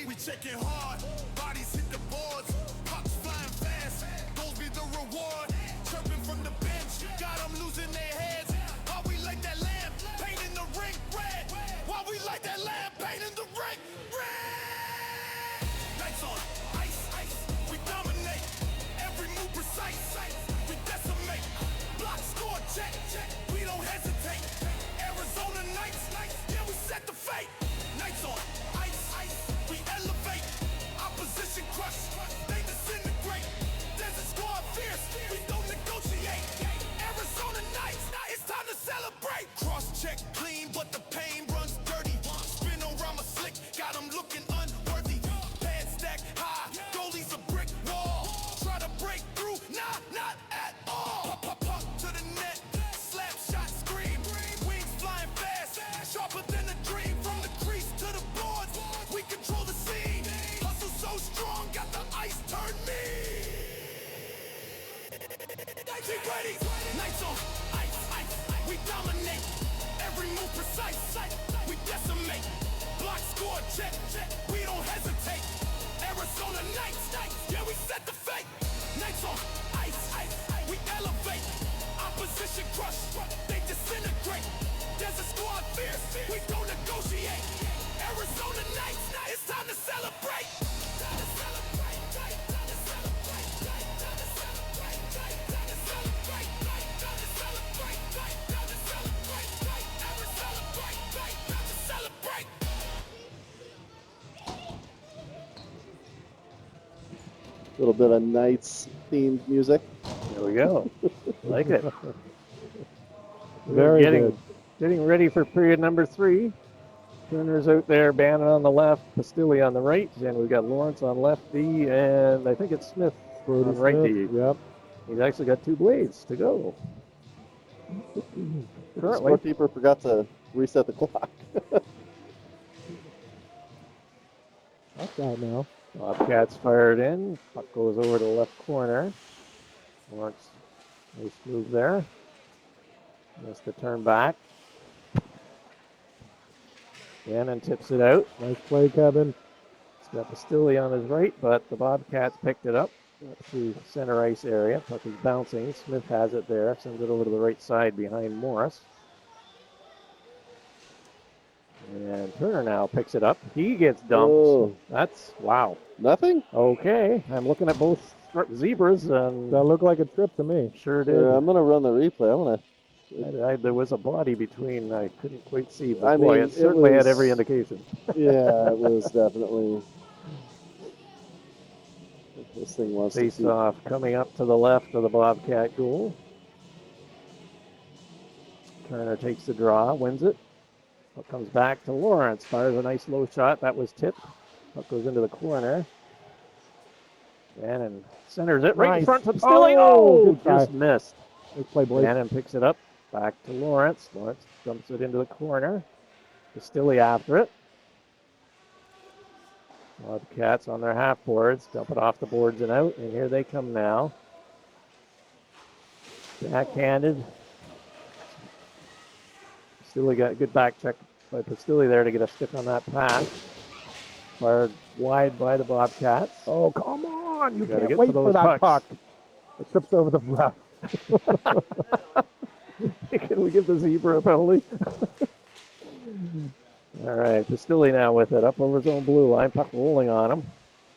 We checking hard, bodies hit the boards, pucks flying fast, goals be the reward, chirping from the bench, got them losing their heads, why we like that lamp, painting the rink red, why we like that lamp, painting the rink red, lights on, ice, we check, check. We don't hesitate. Arizona Knights, yeah, we set the fate. Knights on ice, we elevate. Opposition crush, they disintegrate. Desert squad fierce, we don't negotiate. Arizona Knights, now it's time to celebrate. Cross check clean, but the pain runs dirty. Spinorama slick, got them looking unworthy. Pad stack high, goalie's a brick wall. Try to break through, nah, not at all. Puck to the net, slap shot, scream. Wings flying fast, sharper than a dream. From the crease to the boards, we control the scene. Hustle so strong, got the ice turned mean. Be ready, Knights on ice, we dominate. Every move precise, we decimate. Block score, check, we don't hesitate. Arizona Knights, yeah, we set the fate. Knights on ice, we elevate. Opposition crush, they disintegrate. Desert squad fierce, we don't negotiate. Arizona Knights, now it's time to celebrate. Time to celebrate, time to celebrate, time to celebrate, time to celebrate, time to celebrate, time to celebrate, time to celebrate. A little bit of Knights themed music. There we go. Like it. Very good. Getting ready for period number 3. Turner's out there, Bannon on the left, Pastilli on the right, and we've got Lawrence on left D, and I think it's Smith Brody on right Smith, D. yep. He's actually got 2 blades to go. The Currently, scorekeeper forgot to reset the clock. That's out now. Bobcats fired in. Puck goes over to the left corner. Lawrence, nice move there. Missed the turn back. Bannon tips it out. Nice play, Kevin. He's got Pastilli on his right, but the Bobcats picked it up to center ice area. Puck is bouncing. Smith has it there. Sends it over to the right side behind Morris. And Turner now picks it up. He gets dumped. Oh. That's, wow. Nothing? Okay. I'm looking at both zebras, and That looked like a trip to me. sure did. I'm going to run the replay. I'm going to. There was a body between. I couldn't quite see, but I boy, mean, it certainly it had was- every indication. Yeah, it was definitely. This thing wants to Face keep. off coming up to the left of the Bobcat goal. Turner takes the draw, wins it. Puck comes back to Lawrence. Fires a nice low shot. That was tipped. Puck goes into the corner. Bannon centers it right in Nice. front of Stilling. Oh, good try. just missed. Nice play, Blake. Bannon picks it up. Back to Lawrence. Lawrence dumps it into the corner. Pastilli after it. Bobcats on their half boards. Dump it off the boards and out. And here they come now. Backhanded. Pastilli got a good back check by Pastilli there to get a stick on that pass. Fired wide by the Bobcats. Oh, come on. You Gotta can't get wait to for those that pucks. puck. It trips over the ref. Can we give the zebra a penalty? All right, Pastilli now with it up over his own blue line. Puck rolling on him.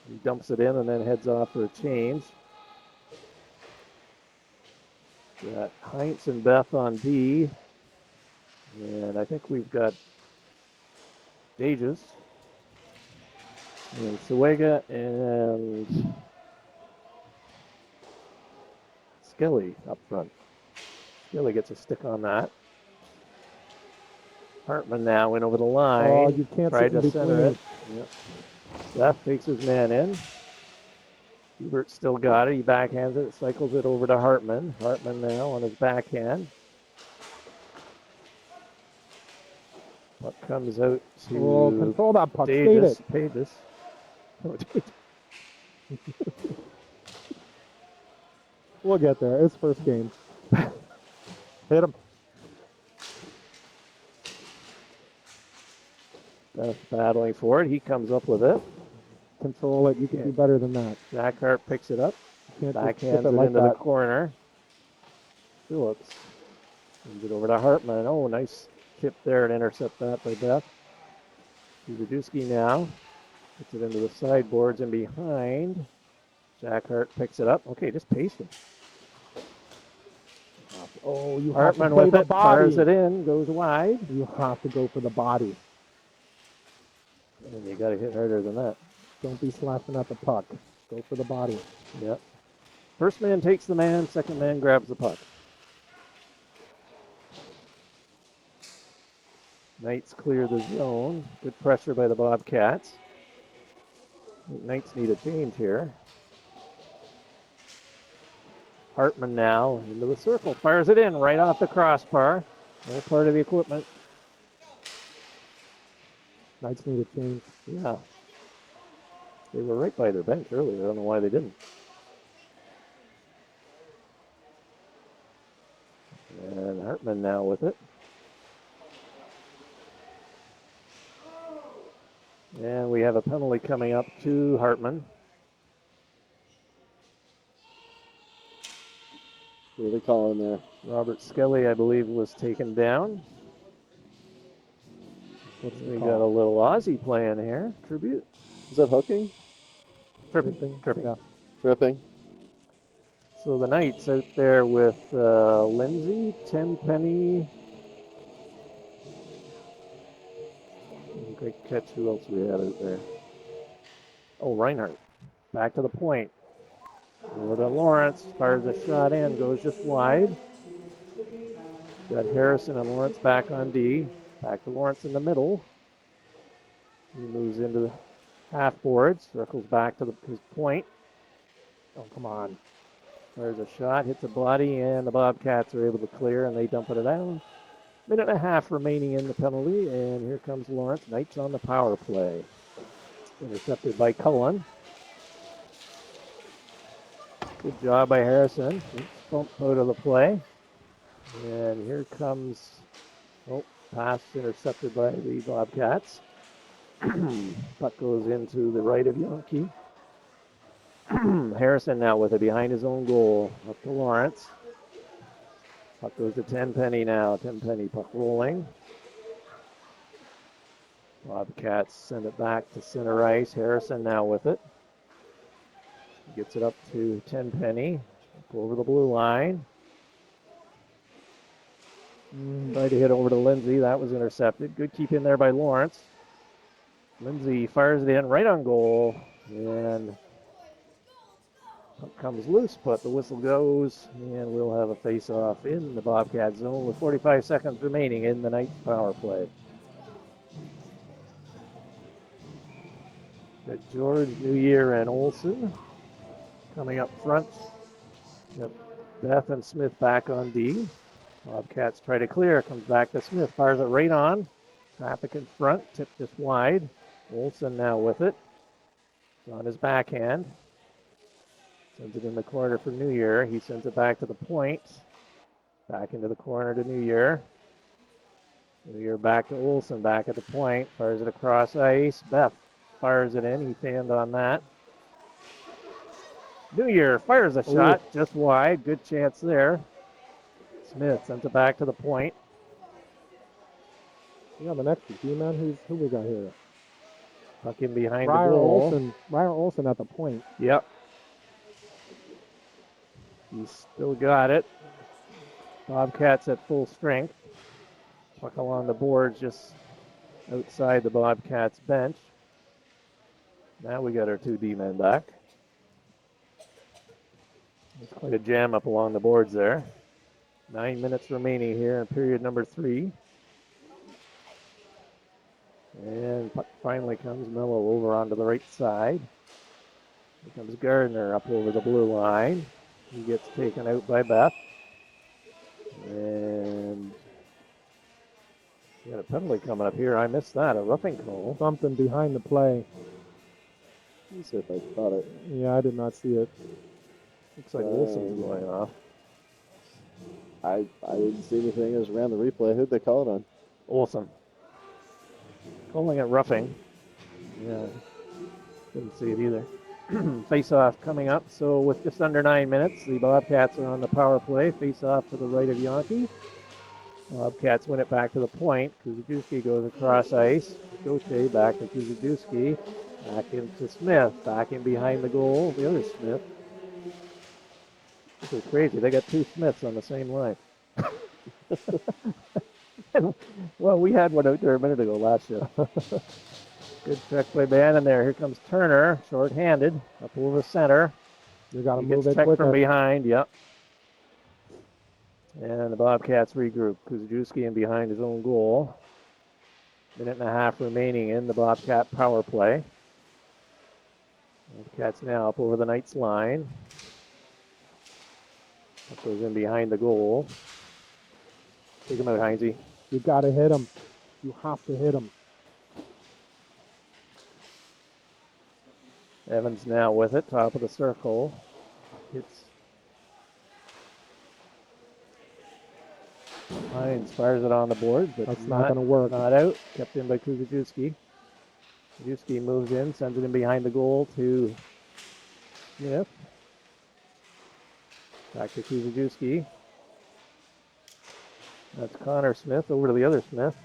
He dumps it in and then heads off for a change. Got Heinz and Beth on D. And I think we've got Dages. And Suega and Skelly up front. Skelly gets a stick on that. Hartman now went over the line. Oh, you can't tried sit in to center it. between. Yep. Seth takes his man in. Hubert still got it. He backhands it, cycles it over to Hartman. Hartman now on his backhand. Puck comes out to Oh, control that puck. Skate Davis. it. Pages. We'll get there. It's first game. Hit him. Beth battling for it. He comes up with it. Control it. You can do better than that. Jack Hart picks it up. You can't just tip Backhands it it like into that. the corner. Phillips sends it over to Hartman. Oh, nice tip there and intercept that by Beth. Ududowski now puts it into the sideboards and behind. Jack Hart picks it up. Okay, just pace him. Oh, you have to Hartman play with the it, fires it body. in, goes wide. You have to go for the body. And you got to hit harder than that. Don't be slashing at the puck. Go for the body. Yep. First man takes the man, second man grabs the puck. Knights clear the zone. Good pressure by the Bobcats. Knights need a change here. Hartman now into the circle. Fires it in right off the crossbar. All part of the equipment. Knights need a change. Yeah. They were right by their bench earlier. I don't know why they didn't. And Hartman now with it. And we have a penalty coming up to Hartman. What are they calling there? Robert Skelly, I believe, was taken down. We got a little Aussie playing here. Tribute. Is that hooking? Tripping. Yeah. Tripping? So the Knights out there with Lindsay, Tenpenny. Great catch. Who else we had out there? Oh, Reinhardt. Back to the point. Over to Lawrence. Fires a shot in. Goes just wide. Got Harrison and Lawrence back on D. Back to Lawrence in the middle. He moves into the half boards. Circles back to his point. Oh, come on. There's a shot. Hits a body, and the Bobcats are able to clear, and they dump it down. Minute and a half remaining in the penalty, and here comes Lawrence. Knights on the power play. Intercepted by Cullen. Good job by Harrison. Bumped out of the play. And here comes, pass intercepted by the Bobcats. Puck goes into the right of Yonke. Harrison now with it behind his own goal. Up to Lawrence. Puck goes to Tenpenny now. Tenpenny puck rolling. Bobcats send it back to center ice. Harrison now with it. Gets it up to Tenpenny. Over the blue line. Tried to hit over to Lindsay. That was intercepted. Good keep in there by Lawrence. Lindsay fires it in right on goal. And puck comes loose, but the whistle goes. And we'll have a face-off in the Bobcat zone with 45 seconds remaining in the Knights power play. Got George, New Year, and Olsen coming up front. Got Beth and Smith back on D. Bobcats try to clear. Comes back to Smith. Fires it right on. Traffic in front. Tip just wide. Olsen now with it. It's on his backhand. Sends it in the corner for New Year. He sends it back to the point. Back into the corner to New Year. New Year back to Olsen. Back at the point. Fires it across ice. Beth fires it in. He fanned on that. New Year fires a shot just wide. Good chance there. Smith sends it back to the point. Yeah, the next D-man, who we got here? Puck in behind the goal. Ryan Olsen at the point. Yep. He's still got it. Bobcats at full strength. Puck along the boards just outside the Bobcats bench. Now we got our two D-men back. There's quite a jam up along the boards there. 9 minutes remaining here in period number 3. And puck finally comes Mello over onto the right side. Here comes Gardner up over the blue line. He gets taken out by Beth. And we got a penalty coming up here. I missed that. A roughing call. Something behind the play. Let me see if I caught it. Yeah, I did not see it. Looks like Wilson's going off. I didn't see anything. It was around the replay. Who'd they call it on? Olsen. Calling it roughing. Yeah. Didn't see it either. Face-off coming up. So with just under 9 minutes, the Bobcats are on the power play. Face-off to the right of Yonke. Bobcats win it back to the point. Kuzajuski goes across ice. Gauthier back to Kuzajuski. Back into Smith. Back in behind the goal. The other Smith. This is crazy. They got two Smiths on the same line. Well, we had one out there a minute ago last year. Good check by Bannon there. Here comes Turner, short-handed, up over center. You got to He move gets it checked from quicker. behind, yep. And the Bobcats regroup. Kuzajewski in behind his own goal. Minute and a half remaining in the Bobcat power play. Bobcats now up over the Knights line. That goes in behind the goal. Take him out, Heinze. You got to hit him. You have to hit him. Evans now with it, top of the circle. Hits. Hines fires it on the board, but That's not going to work. Not out. Kept in by Kuzajewski. Kuzajewski moves in, sends it in behind the goal to Smith. Back to Kuzajewski. That's Connor Smith over to the other Smith.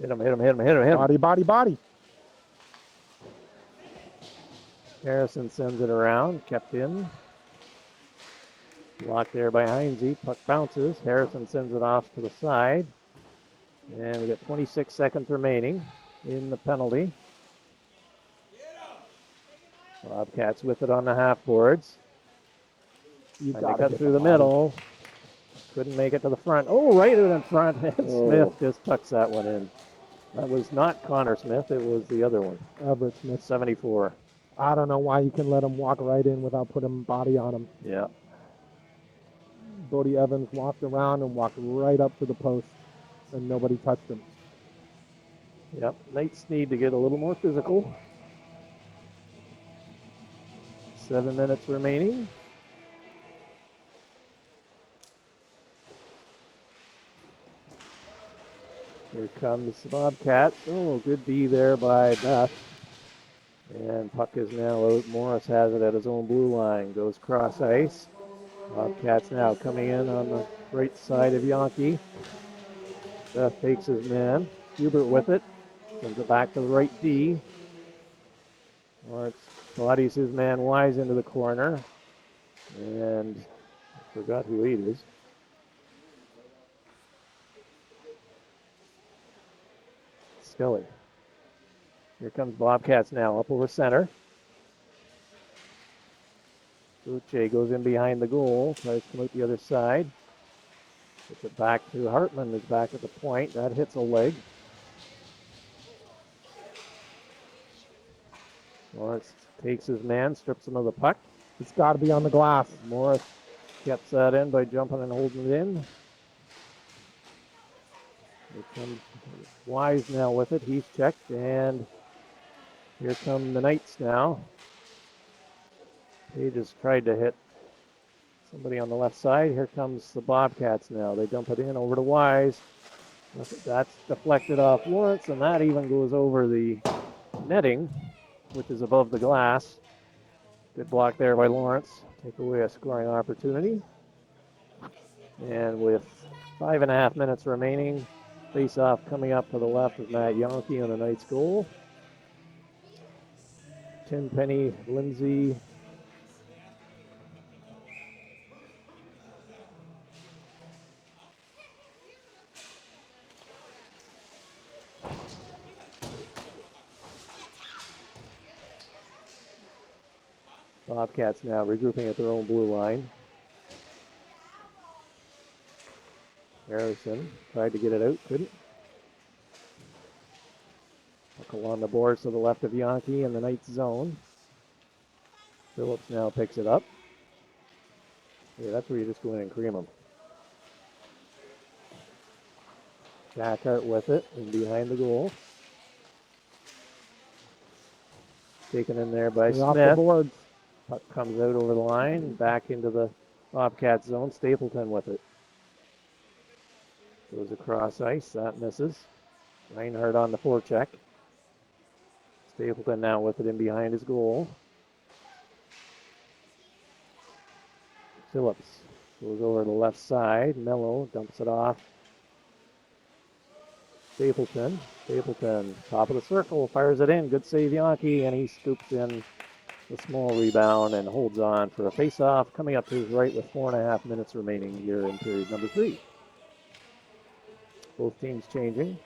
Hit him. Body. Harrison sends it around, kept in. Blocked there by Heinze. Puck bounces. Harrison sends it off to the side. And we got 26 seconds remaining in the penalty. Bobcats with it on the half boards. You And got they to cut through the middle. Couldn't make it to the front. Oh, right out in front. And Smith just tucks that one in. That was not Connor Smith. It was the other one. Everett Smith. 74. I don't know why you can let him walk right in without putting body on him. Yeah. Bodie Evans walked around and walked right up to the post, and nobody touched him. Yep. Knights need to get a little more physical. 7 minutes remaining. Here comes the Bobcats. Oh, good D there by Beth. And puck is now out. Morris has it at his own blue line. Goes cross ice. Bobcats now coming in on the right side of Yankee. Beth takes his man. Hubert with it. Sends it back to the right D. Lawrence bodies his man Wise into the corner. And I forgot who he is. Scully. Here comes Bobcats now up over center. Uche goes in behind the goal, tries to come out the other side. Gets it back to Hartman, who's back at the point. That hits a leg. Lawrence takes his man, strips him of the puck. It's got to be on the glass. Morris gets that in by jumping and holding it in. Here comes Wise now with it. He's checked, and here come the Knights now. They just tried to hit somebody on the left side. Here comes the Bobcats now. They dump it in over to Wise. That's deflected off Lawrence, and that even goes over the netting, which is above the glass. Good block there by Lawrence. Take away a scoring opportunity. And with 5.5 minutes remaining, face-off coming up to the left of Matt Yankee on the Knights goal. Tenpenny, Lindsay. Bobcats now regrouping at their own blue line. Harrison tried to get it out, couldn't. Puck along the boards to the left of Yankee in the Knights zone. Phillips now picks it up. Yeah, that's where you just go in and cream them. Jackhart with it and behind the goal. Taken in there by Off Smith. the boards. Puck comes out over the line, back into the Bobcat zone. Stapleton with it. Goes across ice, that misses. Reinhardt on the forecheck. Stapleton now with it in behind his goal. Phillips goes over to the left side. Mello dumps it off. Stapleton, top of the circle, fires it in. Good save, Yankee, and he scoops in a small rebound and holds on for a face-off coming up to his right with 4.5 minutes remaining here in period number 3. Both teams changing.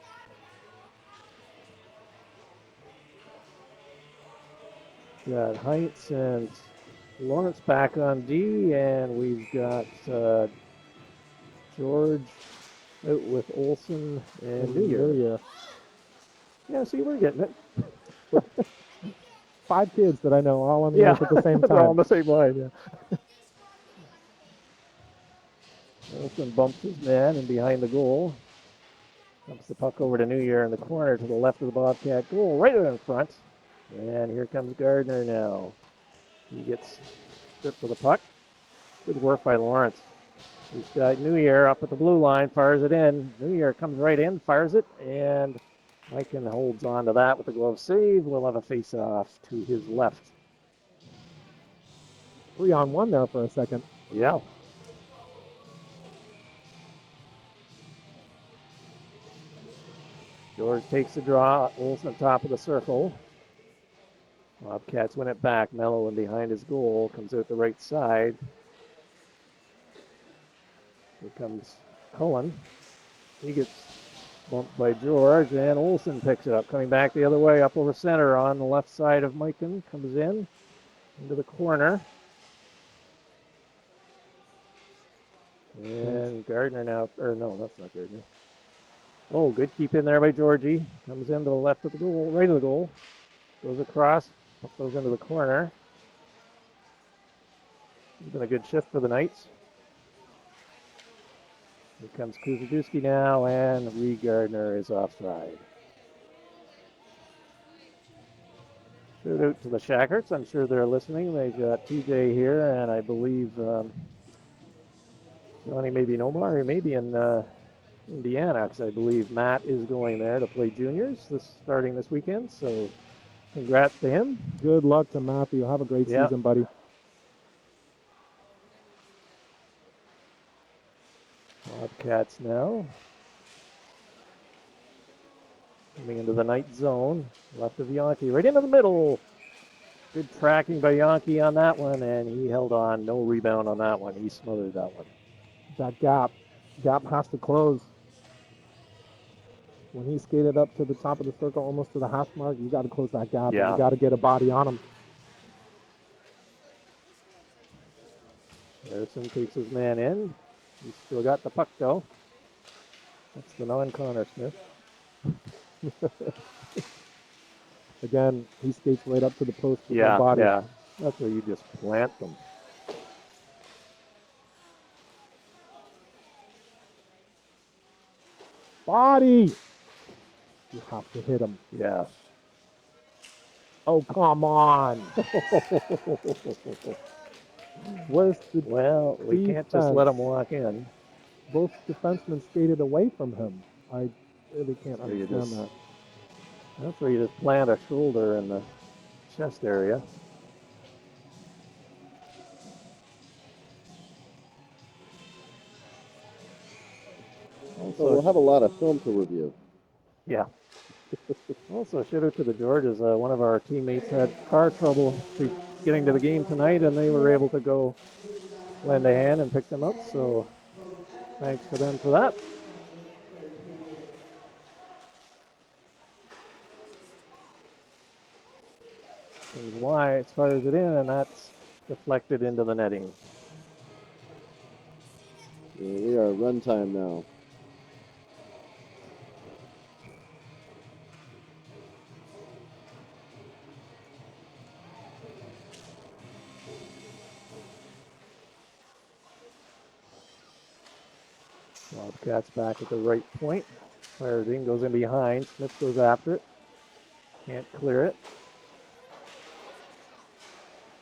Got Heinz and Lawrence back on D, and we've got George out with Olson and New Year. Yeah, see, we're getting it. 5 kids that I know all on the ice at the same They're all on time. the same line, yeah. Olson bumps his man and behind the goal. Dumps the puck over to New Year in the corner to the left of the Bobcat goal, right in front. And here comes Gardner now. He gets stripped of the puck. Good work by Lawrence. He's got New Year up at the blue line, fires it in. New Year comes right in, fires it, and Mikan holds on to that with a glove save. We'll have a face-off to his left. 3-on-1 there for a second. Yeah. George takes the draw. Olsen at top of the circle. Bobcats win it back. Mello in behind his goal. Comes out the right side. Here comes Cullen. He gets bumped by George, and Olsen picks it up. Coming back the other way, up over center on the left side of Mikan. Comes in into the corner. And Gardner now, or no, that's not Gardner. Oh, good keep in there by Georgie. Comes in to the left of the goal, right of the goal. Goes across, goes into the corner. It's been a good shift for the Knights. Here comes Kuzadowski now, and Reed Gardner is offside. Shout out to the Shackarts. I'm sure they're listening. They've got TJ here, and I believe Johnny maybe Nomar, he may be in Indiana, because I believe Matt is going there to play juniors starting this weekend. So congrats to him. Good luck to Matthew. Have a great season, buddy. Bobcats now. Coming into the night zone. Left of Yankee. Right into the middle. Good tracking by Yankee on that one, and he held on. No rebound on that one. He smothered that one. That gap has to close. When he skated up to the top of the circle, almost to the hash mark, you got to close that gap. Yeah. And you got to get a body on him. Harrison takes his man in. He's still got the puck, though. That's the non-Connor Smith. Again, he skates right up to the post with the body. Yeah. That's where you just plant them. Body! You have to hit him. Yeah. Oh, come on. Where's the Well, we can't just let him walk in. Both defensemen skated away from him. I really can't understand that. That's where you just plant a shoulder in the chest area. So we'll have a lot of film to review. Yeah. Also, shout out to the Georges. One of our teammates had car trouble getting to the game tonight, and they were able to go lend a hand and pick them up. So thanks to them for that. And Wyatt fires it in, and that's deflected into the netting. Yeah, we are at runtime now. Bobcats back at the right point. Fires in, goes in behind. Smith goes after it. Can't clear it.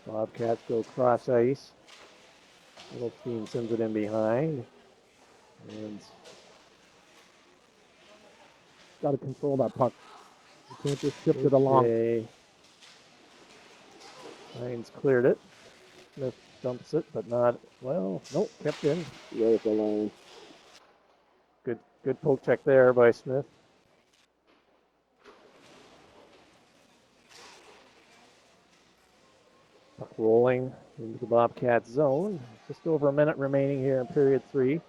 Bobcats go cross ice. Littlestein sends it in behind. And got to control that puck. You can't just shift it along. Hines cleared it. Smith dumps it, but not, well, nope, kept in. Right at the line. Good poke check there by Smith. Puck rolling into the Bobcats zone. Just over a minute remaining here in period 3.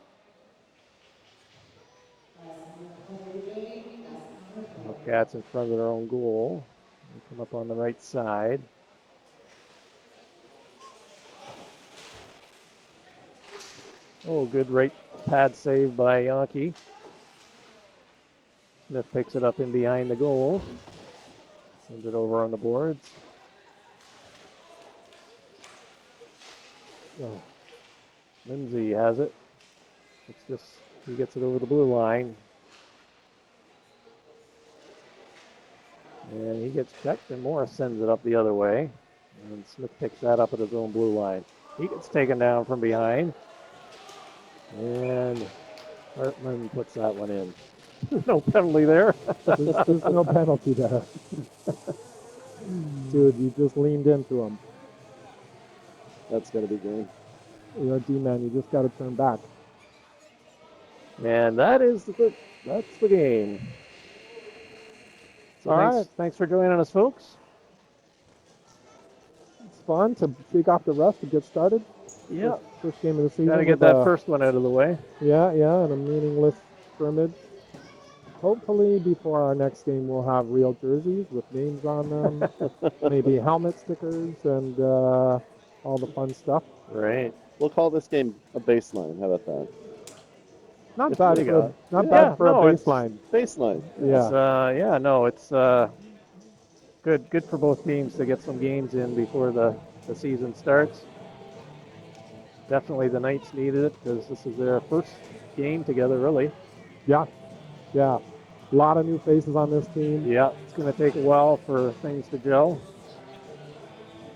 Bobcats in front of their own goal. They come up on the right side. Oh, good right pad save by Yankee. Smith picks it up in behind the goal. Sends it over on the boards. Oh. Lindsay has it. It's just, he gets it over the blue line. And he gets checked, and Morris sends it up the other way. And Smith picks that up at his own blue line. He gets taken down from behind. And Hartman puts that one in. No penalty there. There's no penalty there. Dude, you just leaned into him. That's got to be green. You're a D-man. You just got to turn back. And that's the game. So All thanks, right. Thanks for joining us, folks. It's fun to take off the rust to get started. Yeah. First game of the season. Got to get that first one out of the way. Yeah, and a meaningless scrimmage. Hopefully, before our next game, we'll have real jerseys with names on them, maybe helmet stickers, and all the fun stuff. Right. We'll call this game a baseline. How about that? Not bad you for go. a it's- baseline. Baseline. Yeah. It's good for both teams to get some games in before the season starts. Definitely the Knights needed it because this is their first game together, really. Yeah. A lot of new faces on this team. Yeah, it's going to take a while for things to gel.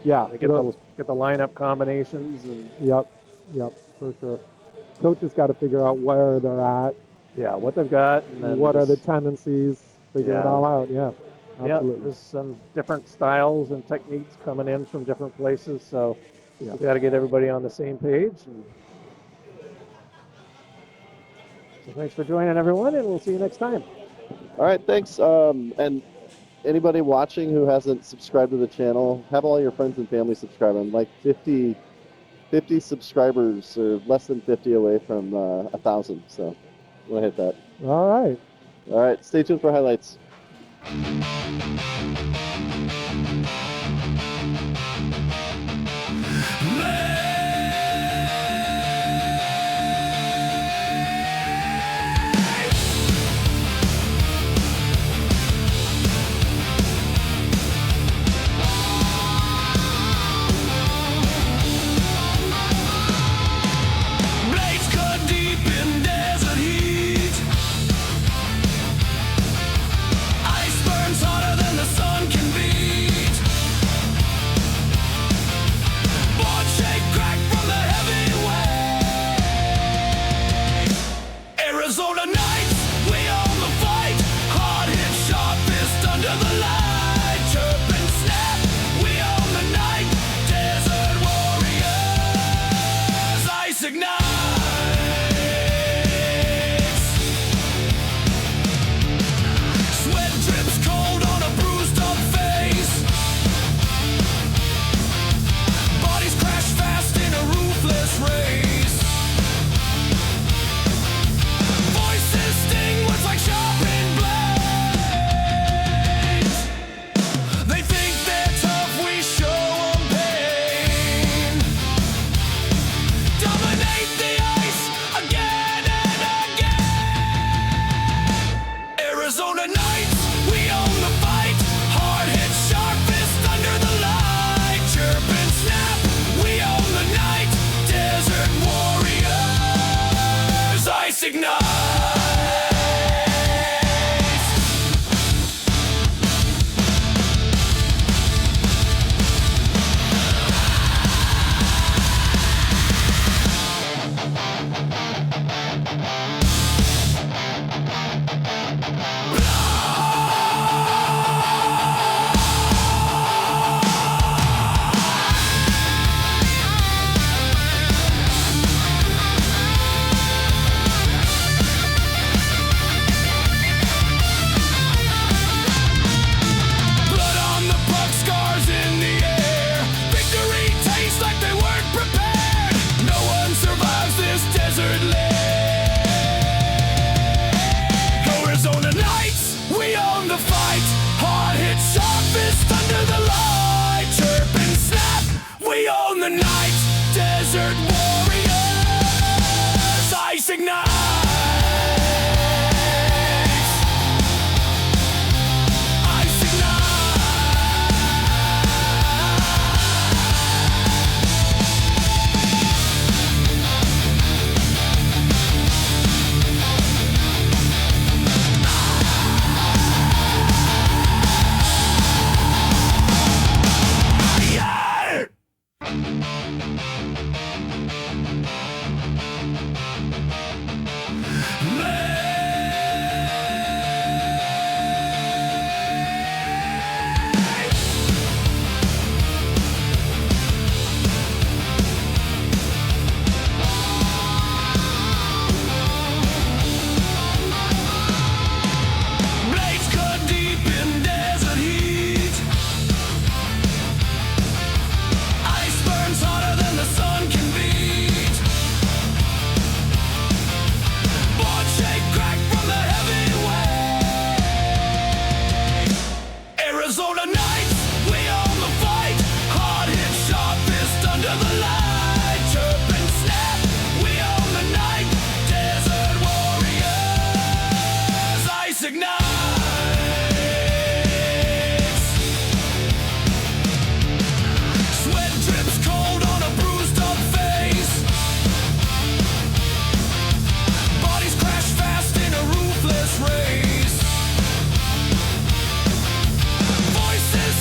Yeah. They get the lineup combinations and Yep, for sure. Coaches got to figure out where they're at. yeah, what they've got, and then What are the tendencies? Figure it all out. Yeah, absolutely. Yeah, there's some different styles and techniques coming in from different places, so Yeah. we got to get everybody on the same page. And so thanks for joining, everyone, and we'll see you next time. All right, thanks. And anybody watching who hasn't subscribed to the channel, have all your friends and family subscribe. I'm like 50 subscribers, or less than 50 away from 1,000. So we'll hit that. All right. All right, stay tuned for highlights. Blades cut deep in desert heat. Ice burns hotter than the sun can the nights, we own the fight. Hard hit, sharp fist under the light. Chirp and snap, we own the night. Desert warriors, ice ignites. Sweat drips cold on a bruised up face. Bodies crash fast in a ruthless race. Voices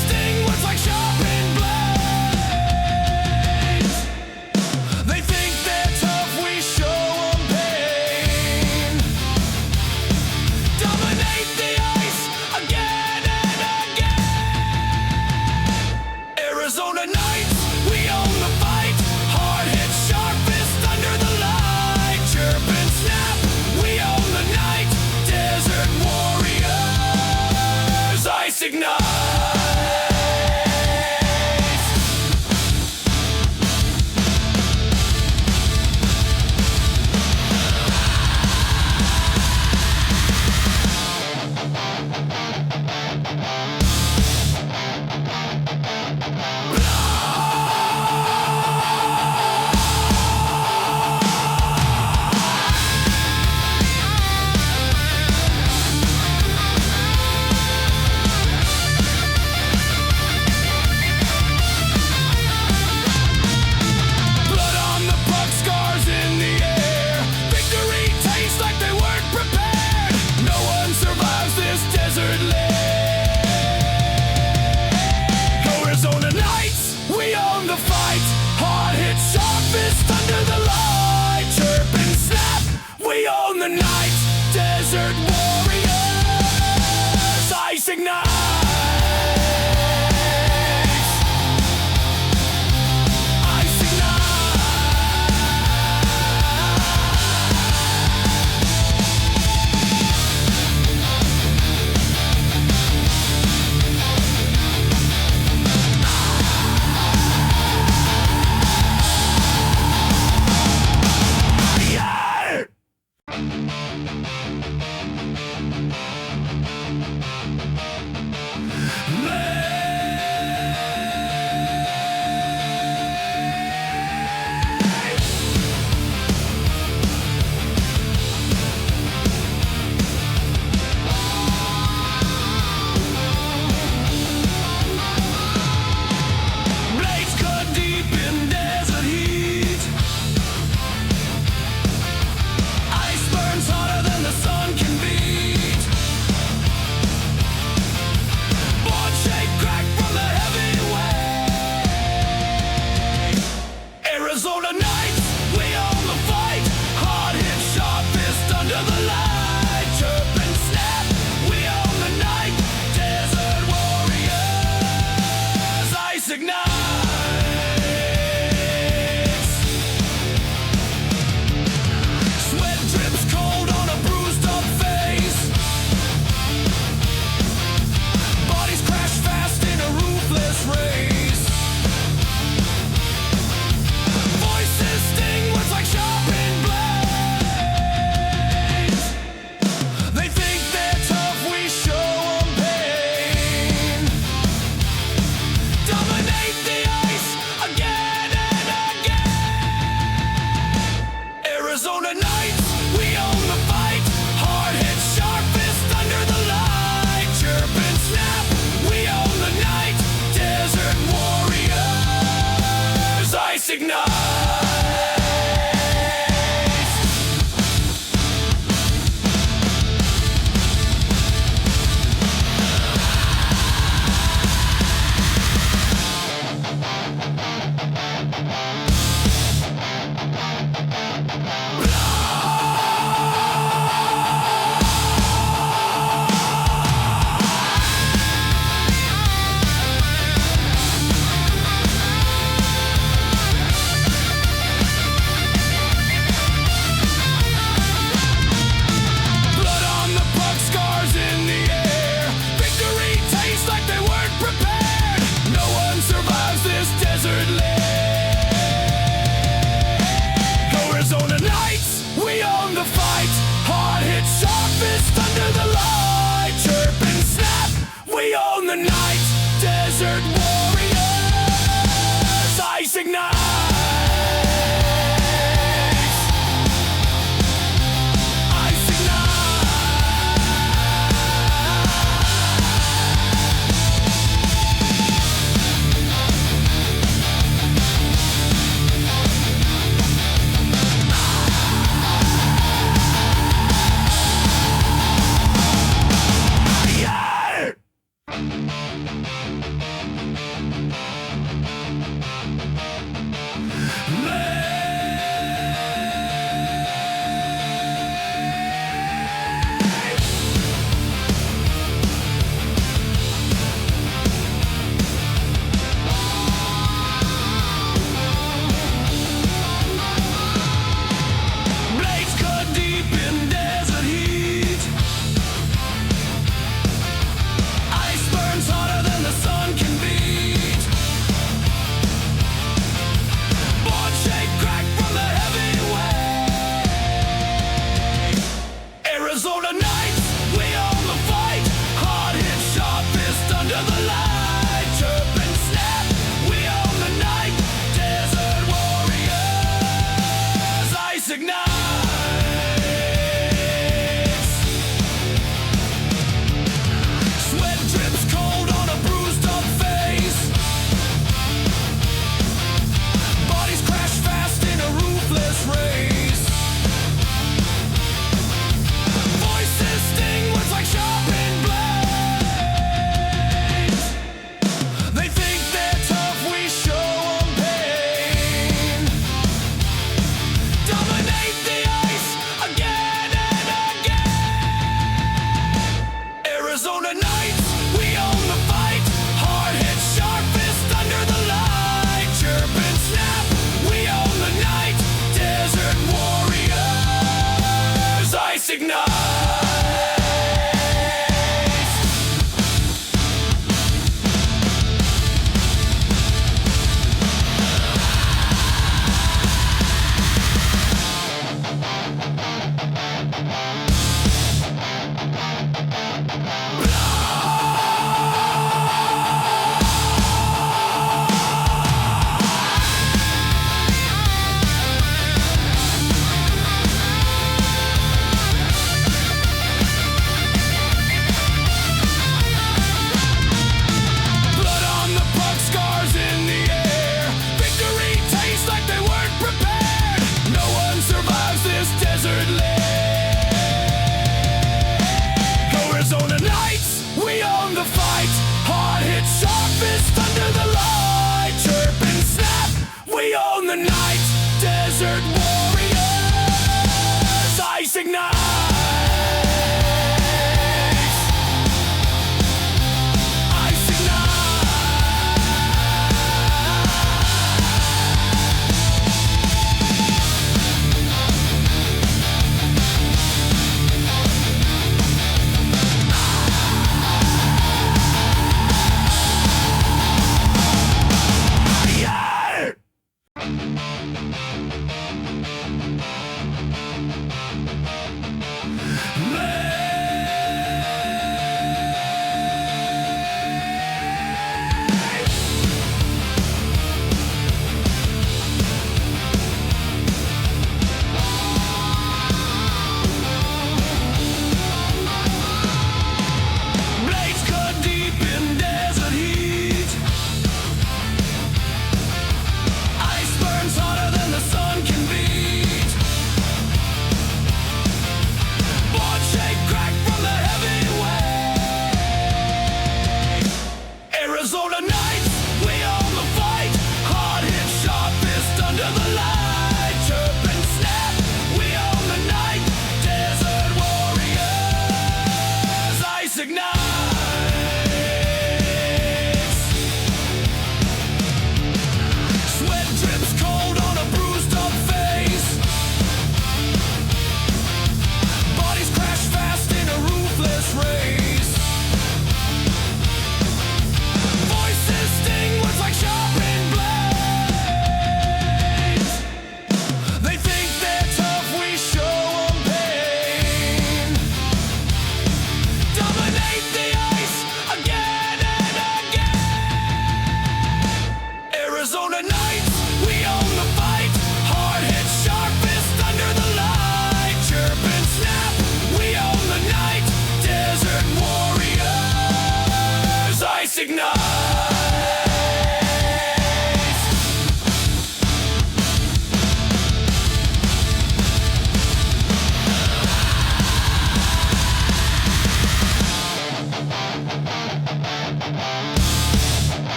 Desert warriors, ice ignites. Ice blades cut deep in desert heat. Ice burns hotter than the sun can beat. Board shape crack from the heavy weight. Arizona nights, we own the fight. Hard hit, sharp fist under the light.